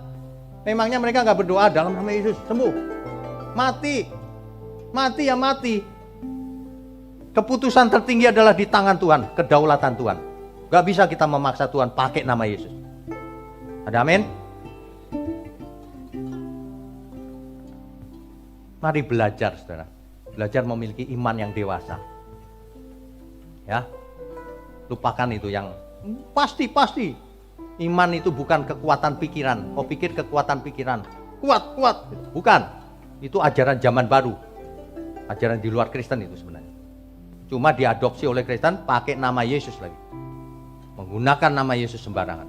Memangnya mereka gak berdoa dalam nama Yesus, sembuh. Mati ya mati. Keputusan tertinggi adalah di tangan Tuhan, kedaulatan Tuhan. Gak bisa kita memaksa Tuhan pakai nama Yesus. Ada amin? Mari belajar saudara. Belajar memiliki iman yang dewasa. Ya, lupakan itu yang pasti. Iman itu bukan kekuatan pikiran. Kau pikir kekuatan pikiran kuat, bukan. Itu ajaran zaman baru. Ajaran di luar Kristen itu sebenarnya. Cuma diadopsi oleh Kristen pakai nama Yesus lagi. Menggunakan nama Yesus sembarangan.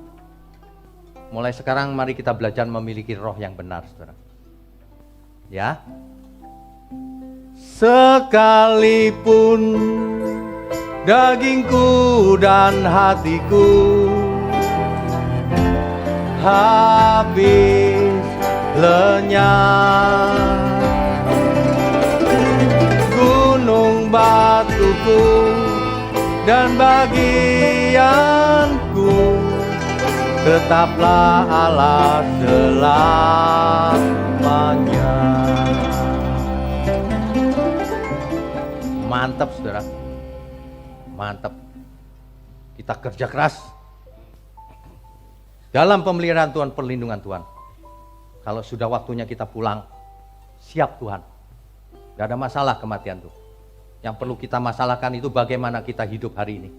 Mulai sekarang mari kita belajar memiliki roh yang benar, saudara. Ya. Sekalipun dagingku dan hatiku habis lenyap, gunung batuku dan bagianku tetaplah Allah selamanya. Mantap saudara, mantap. Kita kerja keras. dalam pemeliharaan Tuhan, perlindungan Tuhan. Kalau sudah waktunya kita pulang, siap Tuhan. Gak ada masalah kematian tuh. Yang perlu kita masalahkan itu bagaimana kita hidup hari ini.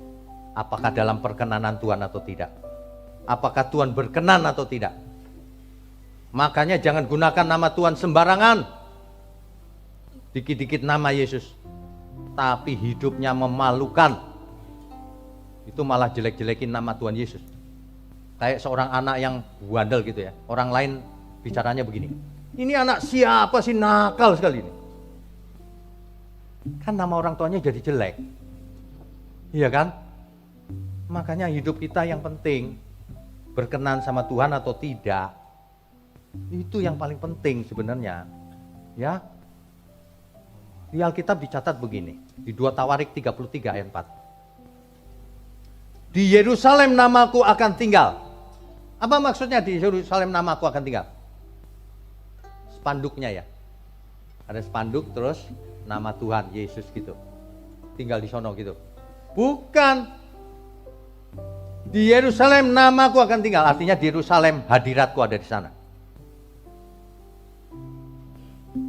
Apakah dalam perkenanan Tuhan atau tidak. Apakah Tuhan berkenan atau tidak. Makanya jangan gunakan nama Tuhan sembarangan. Dikit-dikit nama Yesus. Tapi hidupnya memalukan. Itu malah jelek-jelekin nama Tuhan Yesus. Kayak seorang anak yang bandel gitu ya. Orang lain bicaranya begini. Ini anak siapa sih, nakal sekali ini. Kan nama orang tuanya jadi jelek. Iya kan? Makanya hidup kita yang penting. Berkenan sama Tuhan atau tidak. Itu yang paling penting sebenarnya. Ya. Di Alkitab dicatat begini. Di 2 Tawarik 33 ayat 4. Di Yerusalem namaku akan tinggal. Apa maksudnya di Yerusalem namaku akan tinggal? Spanduknya ya. Ada spanduk terus nama Tuhan Yesus gitu. Tinggal di sono gitu. Bukan. Di Yerusalem namaku akan tinggal. Artinya di Yerusalem hadiratku ada di sana.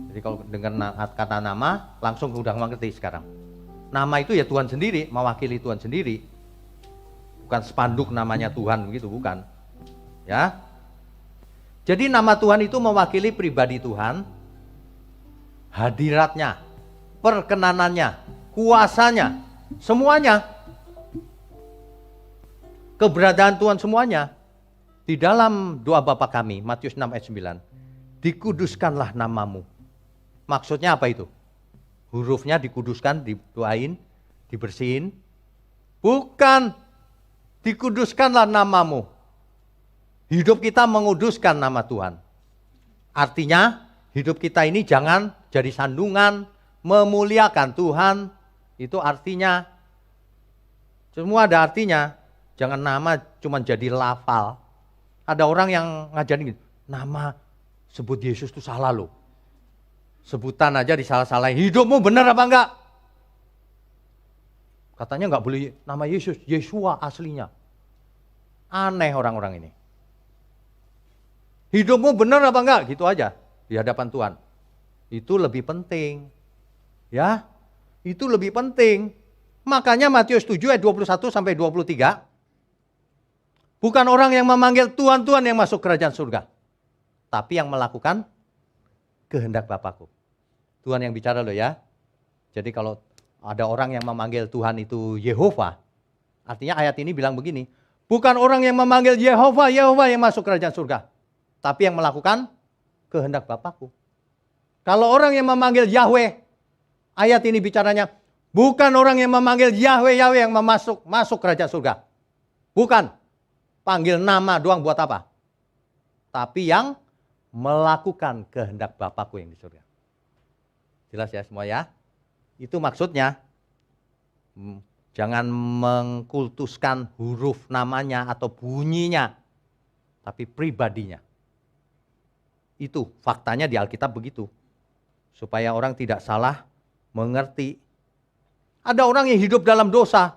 Jadi kalau dengar kata nama, langsung udah mengerti sekarang. Nama itu ya Tuhan sendiri, mewakili Tuhan sendiri. Bukan spanduk namanya Tuhan begitu, bukan. Ya. Jadi nama Tuhan itu mewakili pribadi Tuhan, hadiratnya, perkenanannya, kuasanya, semuanya. Keberadaan Tuhan semuanya. Di dalam doa Bapa kami, Matius 6 ayat 9, dikuduskanlah namamu. Maksudnya apa itu? Hurufnya dikuduskan, didoain, dibersihin. Bukan, dikuduskanlah namamu. Hidup kita menguduskan nama Tuhan. Artinya, hidup kita ini jangan jadi sandungan, memuliakan Tuhan. Itu artinya, semua ada artinya. Jangan nama cuma jadi lafal. Ada orang yang ngajarin gitu, nama sebut Yesus itu salah loh. Sebutan aja disalah-salahin. Hidupmu benar apa enggak? Katanya enggak boleh nama Yesus, Yesua aslinya. Aneh orang-orang ini. Hidupmu benar apa enggak? Gitu aja di hadapan Tuhan. Itu lebih penting. Ya, itu lebih penting. Makanya Matius 7 ayat 21 sampai 23. Bukan orang yang memanggil Tuhan, Tuhan yang masuk kerajaan surga. Tapi yang melakukan kehendak Bapakku. Tuhan yang bicara loh ya. Jadi kalau ada orang yang memanggil Tuhan itu Yehova. Artinya ayat ini bilang begini. Bukan orang yang memanggil Yehova, Yehova yang masuk kerajaan surga. Tapi yang melakukan kehendak Bapakku. Kalau orang yang memanggil Yahweh. Ayat ini bicaranya. Bukan orang yang memanggil Yahweh, Yahweh yang masuk kerajaan surga. Bukan. Panggil nama doang buat apa? Tapi yang melakukan kehendak Bapakku yang di surga. Jelas ya semua ya? Itu maksudnya. Jangan mengkultuskan huruf namanya atau bunyinya. Tapi pribadinya. Itu faktanya di Alkitab begitu. Supaya orang tidak salah mengerti. Ada orang yang hidup dalam dosa.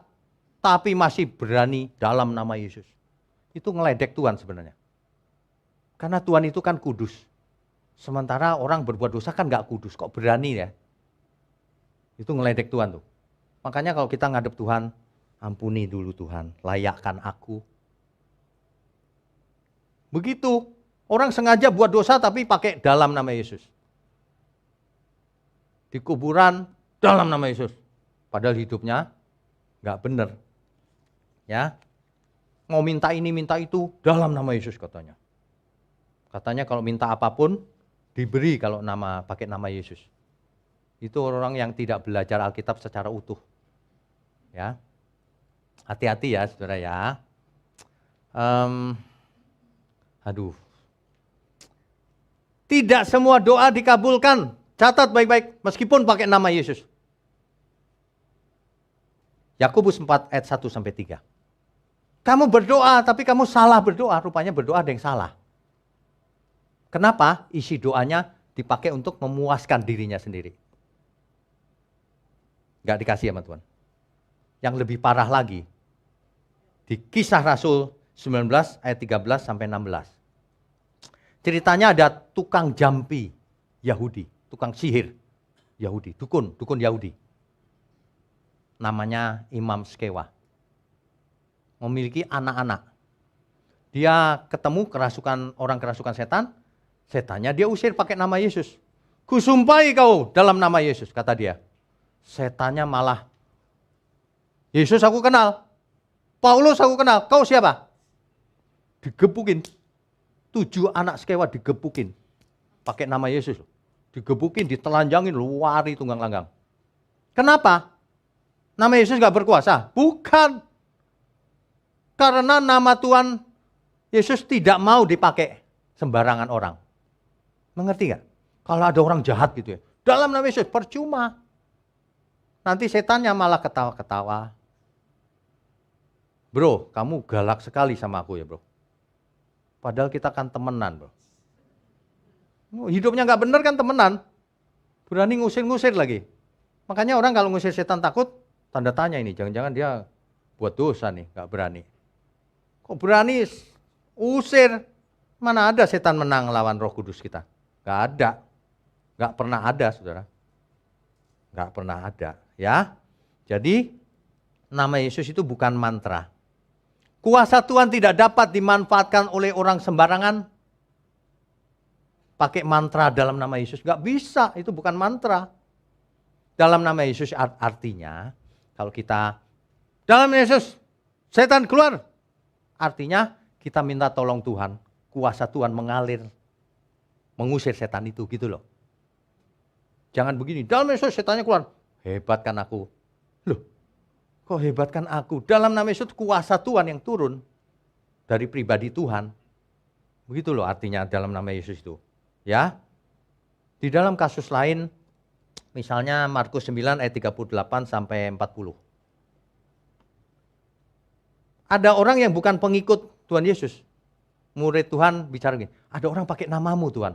Tapi masih berani dalam nama Yesus. Itu ngeledek Tuhan sebenarnya. Karena Tuhan itu kan kudus. Sementara orang berbuat dosa kan gak kudus. Kok berani ya? Itu ngeledek Tuhan tuh. Makanya kalau kita ngadep Tuhan, ampuni dulu Tuhan, layakkan aku. Begitu. Orang sengaja buat dosa tapi pakai dalam nama Yesus. Di kuburan dalam nama Yesus. Padahal hidupnya gak benar. Ya. Mau minta ini, minta itu, dalam nama Yesus katanya. Katanya kalau minta apapun, diberi kalau pakai nama Yesus. Itu orang yang tidak belajar Alkitab secara utuh. Ya, hati-hati ya saudara ya. Tidak semua doa dikabulkan. Catat baik-baik, meskipun pakai nama Yesus. Yakobus 4 ayat 1 sampai 3. Kamu berdoa, tapi kamu salah berdoa. Rupanya berdoa ada yang salah. Kenapa? Isi doanya dipakai untuk memuaskan dirinya sendiri. Gak dikasih sama Tuhan. Yang lebih parah lagi, di Kisah Rasul 19 ayat 13 sampai 16. Ceritanya ada tukang jampi Yahudi, tukang sihir Yahudi, dukun Yahudi. Namanya Imam Skewa. Memiliki anak-anak. Dia ketemu orang kerasukan setan, setannya dia usir pakai nama Yesus. Kusumpahi kau dalam nama Yesus, kata dia. Setannya malah, Yesus aku kenal, Paulus aku kenal, kau siapa? Digebukin. 7 anak Skewa digebukin. Pakai nama Yesus. Digebukin, ditelanjangin, lari tunggang langgang. Kenapa? Nama Yesus gak berkuasa? Bukan. Karena nama Tuhan Yesus tidak mau dipakai sembarangan orang. Mengerti gak? Kalau ada orang jahat gitu ya. Dalam nama Yesus, percuma. Nanti setannya malah ketawa-ketawa. Bro, kamu galak sekali sama aku ya bro. Padahal kita kan temenan bro. Hidupnya nggak bener kan temenan. Berani ngusir-ngusir lagi. Makanya orang kalau ngusir setan takut, tanda tanya ini. Jangan-jangan dia buat dosa nih, nggak berani. Kok berani usir? Mana ada setan menang lawan Roh Kudus kita? Nggak ada. Nggak pernah ada saudara. Nggak pernah ada ya. Jadi nama Yesus itu bukan mantra. Kuasa Tuhan tidak dapat dimanfaatkan oleh orang sembarangan. Pakai mantra dalam nama Yesus. Gak bisa, itu bukan mantra. Dalam nama Yesus artinya, kalau kita, dalam nama Yesus, setan keluar. Artinya kita minta tolong Tuhan, kuasa Tuhan mengalir, mengusir setan itu gitu loh. Jangan begini, dalam nama Yesus setannya keluar. Hebat kan aku. Loh, kok hebat kan aku? Dalam nama Yesus kuasa Tuhan yang turun dari pribadi Tuhan. Begitu loh artinya dalam nama Yesus itu. Ya. Di dalam kasus lain, misalnya Markus 9 ayat 38 sampai 40. Ada orang yang bukan pengikut Tuhan Yesus. Murid Tuhan bicara gini, ada orang pakai namamu Tuhan.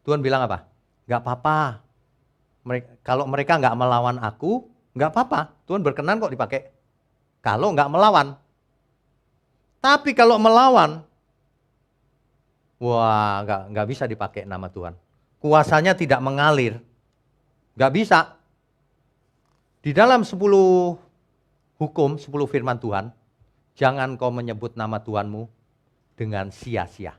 Tuhan bilang apa? Gak apa-apa. Kalau mereka gak melawan aku, nggak apa-apa, Tuhan berkenan kok dipakai. Kalau nggak melawan. Tapi kalau melawan, wah nggak bisa dipakai nama Tuhan. Kuasanya tidak mengalir. Nggak bisa. Di dalam 10 hukum, 10 firman Tuhan, jangan kau menyebut nama Tuhanmu dengan sia-sia.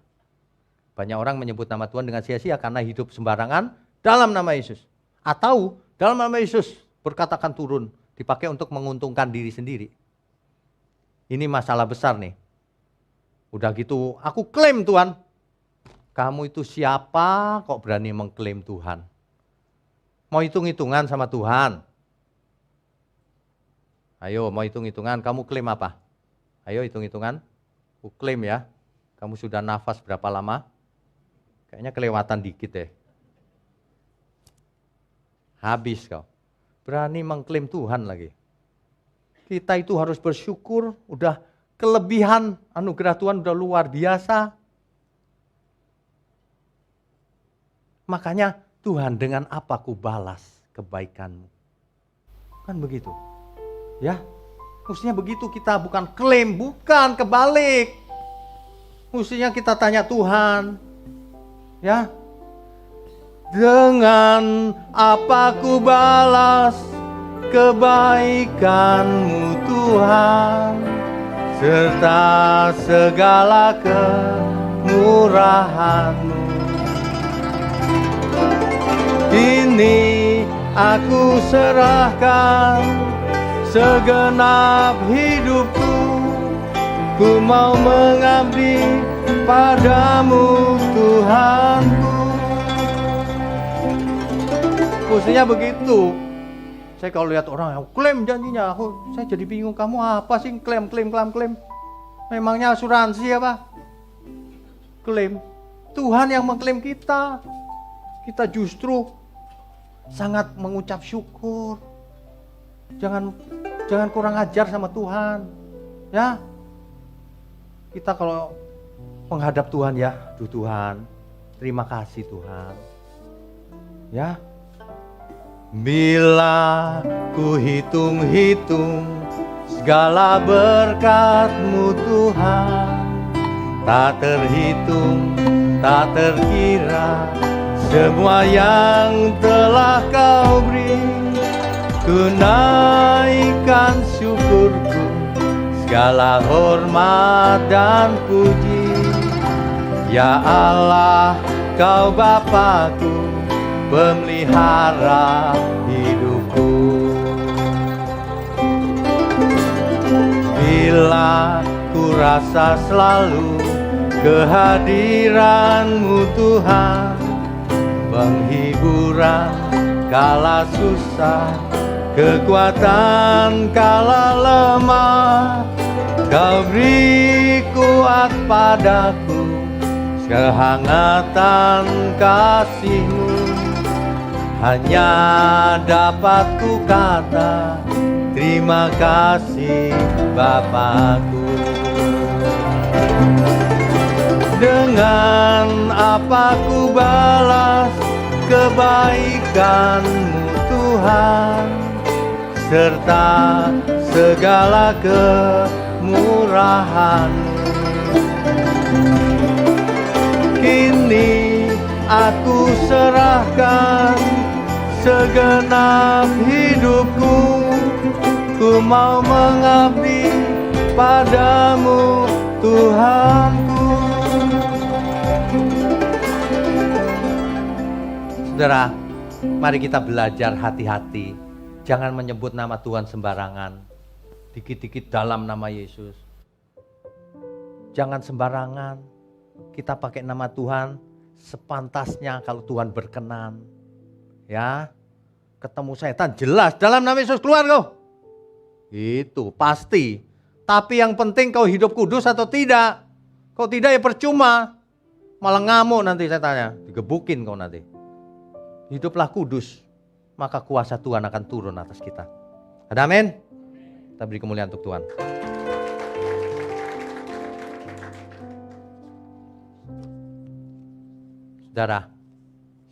Banyak orang menyebut nama Tuhan dengan sia-sia karena hidup sembarangan dalam nama Yesus. Atau dalam nama Yesus, berkatakan turun, dipakai untuk menguntungkan diri sendiri. Ini masalah besar nih. Udah gitu, aku klaim Tuhan. Kamu itu siapa kok berani mengklaim Tuhan? Mau hitung-hitungan sama Tuhan? Ayo, mau hitung-hitungan, kamu klaim apa? Ayo hitung-hitungan. Aku klaim ya, kamu sudah nafas berapa lama? Kayaknya kelewatan dikit deh. Habis kau. Berani mengklaim Tuhan lagi. Kita itu harus bersyukur, udah kelebihan anugerah Tuhan udah luar biasa. Makanya Tuhan, dengan apa ku balas kebaikanmu? Kan begitu. Ya, mestinya begitu, kita bukan klaim, bukan, kebalik. Mestinya kita tanya Tuhan, ya, dengan apa ku balas kebaikanmu Tuhan, serta segala kemurahanmu. Kini aku serahkan segenap hidupku, ku mau mengabdi padamu Tuhanku. Mestinya begitu. Saya kalau lihat orang yang klaim janjinya, saya jadi bingung, kamu apa sih klaim. Memangnya asuransi apa? Klaim. Tuhan yang mengklaim kita. Kita justru sangat mengucap syukur. Jangan kurang ajar sama Tuhan. Ya. Kita kalau menghadap Tuhan ya, aduh Tuhan, terima kasih Tuhan. Ya. Bila ku hitung-hitung segala berkat-Mu Tuhan, tak terhitung, tak terkira, semua yang telah Kau beri. Ku naikkan syukurku, segala hormat dan puji. Ya Allah, Kau Bapakku, pemelihara hidupku. Bila ku rasa selalu kehadiran-Mu Tuhan, penghiburan kala susah, kekuatan kala lemah, Kau beri kuat padaku, kehangatan kasih-Mu. Hanya dapat ku kata, terima kasih Bapakku. Dengan apa ku balas kebaikan-Mu Tuhan, serta segala kemurahan-Mu. Kini aku serahkan segenap hidupku, ku mau mengabdi padamu Tuhanku. Saudara, mari kita belajar hati-hati. Jangan menyebut nama Tuhan sembarangan. Dikit-dikit dalam nama Yesus. Jangan sembarangan. Kita pakai nama Tuhan sepantasnya kalau Tuhan berkenan. Ya, ketemu setan jelas dalam nama Yesus keluar kau. Itu pasti. Tapi yang penting kau hidup kudus atau tidak. Kau tidak ya percuma. Malah ngamuk nanti setannya. Digebukin kau nanti. Hiduplah kudus. Maka kuasa Tuhan akan turun atas kita. Ada amin? Kita beri kemuliaan untuk Tuhan. Saudara,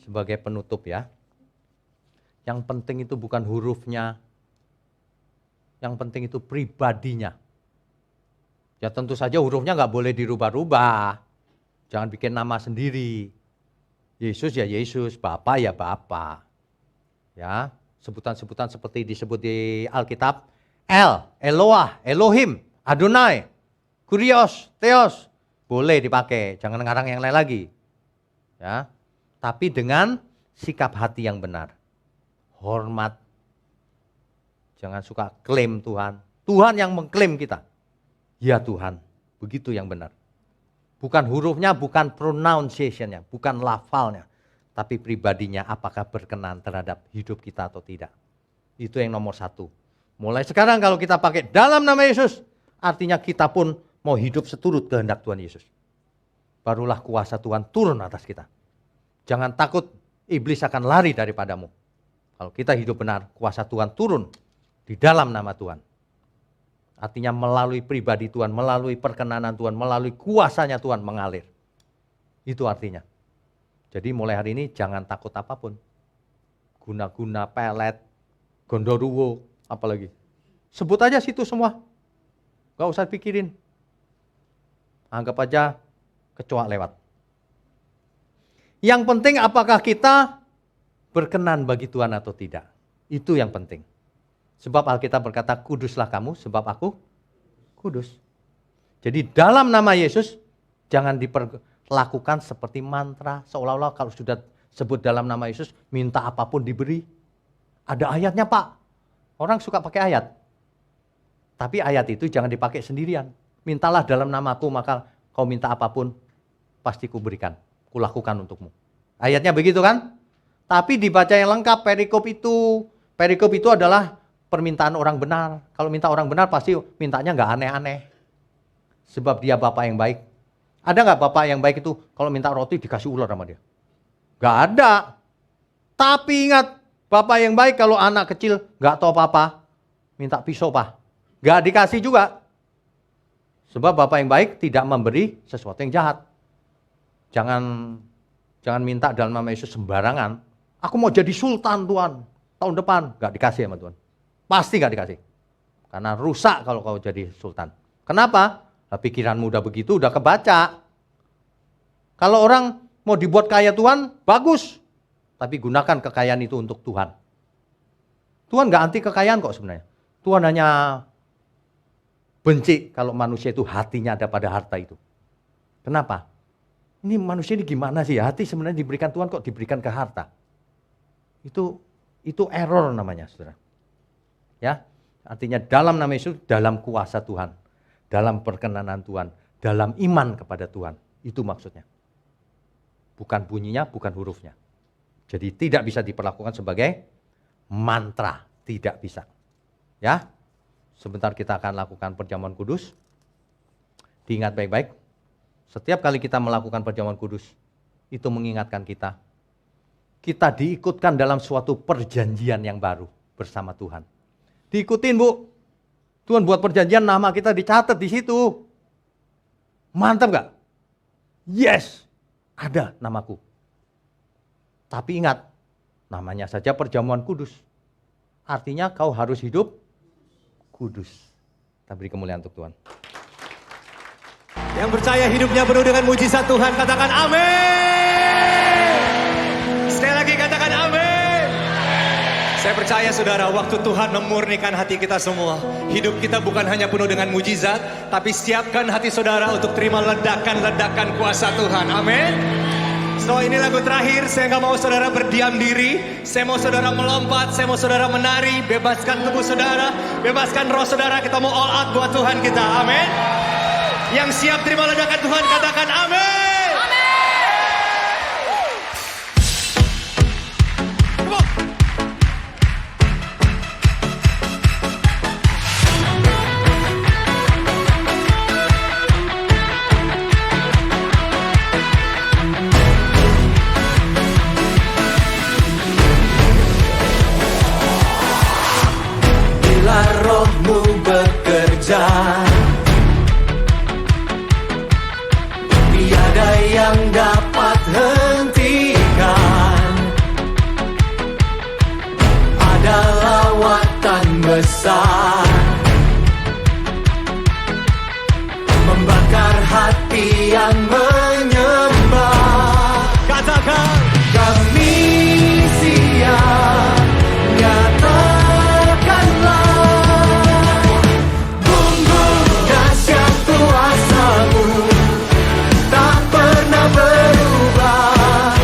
sebagai penutup ya. Yang penting itu bukan hurufnya. Yang penting itu pribadinya. Ya tentu saja hurufnya nggak boleh dirubah-rubah. Jangan bikin nama sendiri. Yesus ya Yesus, Bapa ya Bapa. Ya, sebutan-sebutan seperti disebut di Alkitab. El, Eloah, Elohim, Adonai, Kurios, Theos. Boleh dipakai, jangan ngarang yang lain lagi. Ya, tapi dengan sikap hati yang benar. Hormat. Jangan suka klaim Tuhan. Tuhan yang mengklaim kita. Ya Tuhan, begitu yang benar. Bukan hurufnya, bukan pronunciation-nya, bukan lafalnya. Tapi pribadinya apakah berkenan terhadap hidup kita atau tidak. Itu yang nomor satu. Mulai sekarang kalau kita pakai dalam nama Yesus, artinya kita pun mau hidup seturut kehendak Tuhan Yesus. Barulah kuasa Tuhan turun atas kita. Jangan takut iblis akan lari daripadamu. Kalau kita hidup benar, kuasa Tuhan turun di dalam nama Tuhan. Artinya melalui pribadi Tuhan, melalui perkenanan Tuhan, melalui kuasanya Tuhan mengalir. Itu artinya. Jadi mulai hari ini jangan takut apapun. Guna-guna, pelet, gondoruwo, apalagi. Sebut aja situ semua. Gak usah pikirin. Anggap aja kecoa lewat. Yang penting apakah kita berkenan bagi Tuhan atau tidak. Itu yang penting. Sebab Alkitab berkata, kuduslah kamu sebab aku kudus. Jadi dalam nama Yesus, jangan diperlakukan seperti mantra. Seolah-olah kalau sudah sebut dalam nama Yesus, minta apapun diberi. Ada ayatnya Pak. Orang suka pakai ayat. Tapi ayat itu jangan dipakai sendirian. Mintalah dalam namaku, maka kau minta apapun, pasti kuberikan. Kulakukan untukmu. Ayatnya begitu kan? Tapi dibaca yang lengkap perikop itu. Perikop itu adalah permintaan orang benar. Kalau minta orang benar pasti mintanya nggak aneh-aneh. Sebab dia Bapak yang baik. Ada nggak Bapak yang baik itu kalau minta roti dikasih ular sama dia? Nggak ada. Tapi ingat, Bapak yang baik kalau anak kecil nggak tahu apa-apa, minta pisau Pak. Nggak dikasih juga. Sebab Bapak yang baik tidak memberi sesuatu yang jahat. Jangan minta dalam nama Yesus sembarangan. Aku mau jadi sultan Tuhan tahun depan. Nggak dikasih sama Tuhan. Pasti nggak dikasih. Karena rusak kalau kau jadi sultan. Kenapa? Nah, pikiranmu udah begitu, udah kebaca. Kalau orang mau dibuat kaya Tuhan, bagus. Tapi gunakan kekayaan itu untuk Tuhan. Tuhan nggak anti kekayaan kok sebenarnya. Tuhan hanya benci kalau manusia itu hatinya ada pada harta itu. Kenapa? Ini manusia ini gimana sih? Hati sebenarnya diberikan Tuhan kok diberikan ke harta. Itu error namanya, saudara. Ya, artinya dalam nama Yesus, dalam kuasa Tuhan, dalam perkenanan Tuhan, dalam iman kepada Tuhan. Itu maksudnya. Bukan bunyinya, bukan hurufnya. Jadi tidak bisa diperlakukan sebagai mantra, tidak bisa. Ya, sebentar kita akan lakukan perjamuan kudus. Diingat baik-baik, setiap kali kita melakukan perjamuan kudus, itu mengingatkan kita diikutkan dalam suatu perjanjian yang baru bersama Tuhan. Diikutin, Bu. Tuhan buat perjanjian, nama kita dicatat di situ. Mantap gak? Yes, ada namaku. Tapi ingat, namanya saja perjamuan kudus. Artinya kau harus hidup kudus. Kita beri kemuliaan untuk Tuhan. Yang percaya hidupnya penuh dengan mujizat Tuhan, katakan amin. Sekali lagi katakan amin. Saya percaya saudara, waktu Tuhan memurnikan hati kita semua, hidup kita bukan hanya penuh dengan mujizat, tapi siapkan hati saudara untuk terima ledakan-ledakan kuasa Tuhan. Amin. So ini lagu terakhir, saya nggak mau saudara berdiam diri. Saya mau saudara melompat, saya mau saudara menari. Bebaskan tubuh saudara, bebaskan roh saudara. Kita mau all out buat Tuhan kita, amin. Yang siap terima ledakan Tuhan, katakan amin. Bila rohmu bekerja, tiada yang dapat hentikan. Ada lawatan besar membakar hati yang menyembah. Katakan Kami siap, nyatakanlah bumbung dahsyat kuasa-Mu tak pernah berubah.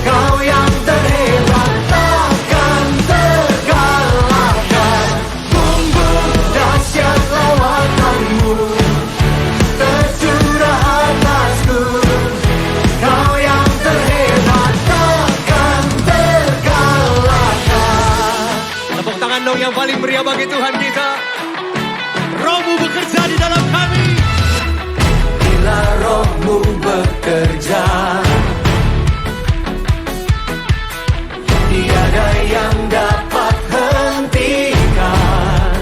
Kau yang terhebat takkan terkalahkan. Bumbung dahsyat lawatan-Mu tercurah atasku. Kau yang terhebat takkan terkalahkan. tepuk tangan dong yang paling meriah bagi Tuhan kita. Rohmu bekerja di dalam kami. Bila rohmu bekerja, tiada yang dapat hentikan.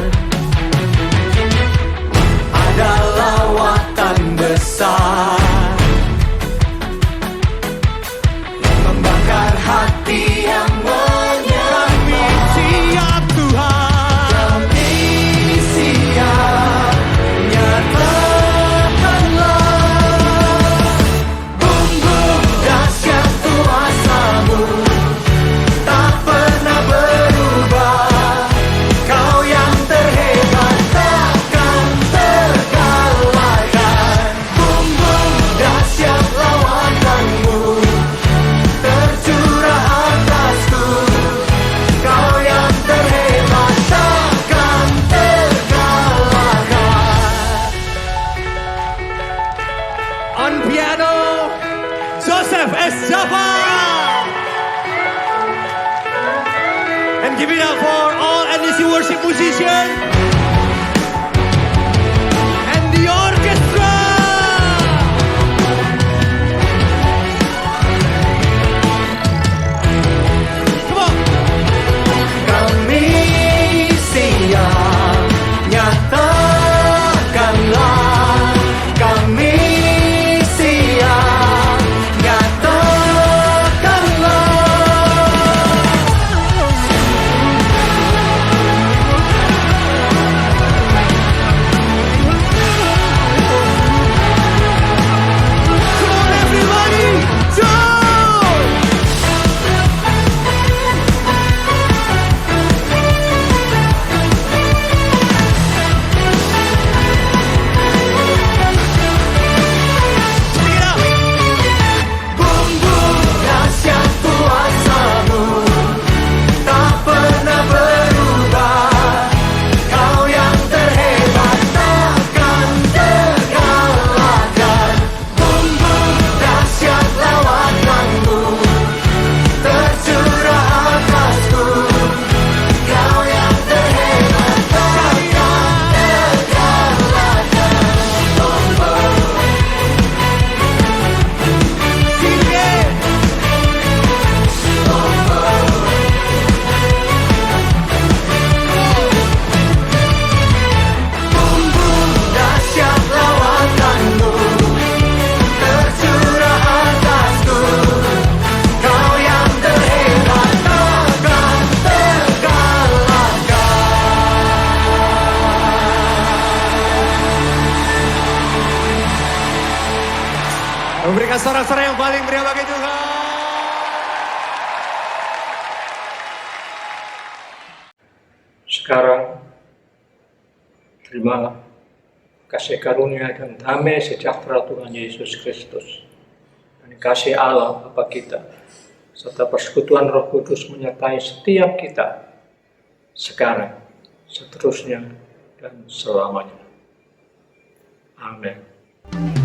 Ada lawatan besar membakar hati yang menyembah. Siap Tuhan. Kami siap, nyatakanlah bumbung dahsyat kuasa-Mu tak pernah berubah. Kau yang terhebat takkan terkalahkan. Bumbung dahsyat lawatan-Mu tercurah atasku. Kau yang terhebat takkan terkalahkan. On piano, Joseph S. Java. And give it up for all NDC worship musicians and the orchestra. Come on. Kami siap, nyatakanlah. Kami siap, nyatakanlah. Mana sorak-sorak yang paling meriah bagi Tuhan? Sekarang, terimalah kasih karunia dan damai sejahtera Tuhan Yesus Kristus. Dan kasih Allah Bapa kita, serta persekutuan Roh Kudus menyertai setiap kita, sekarang, seterusnya, dan selamanya. Amin.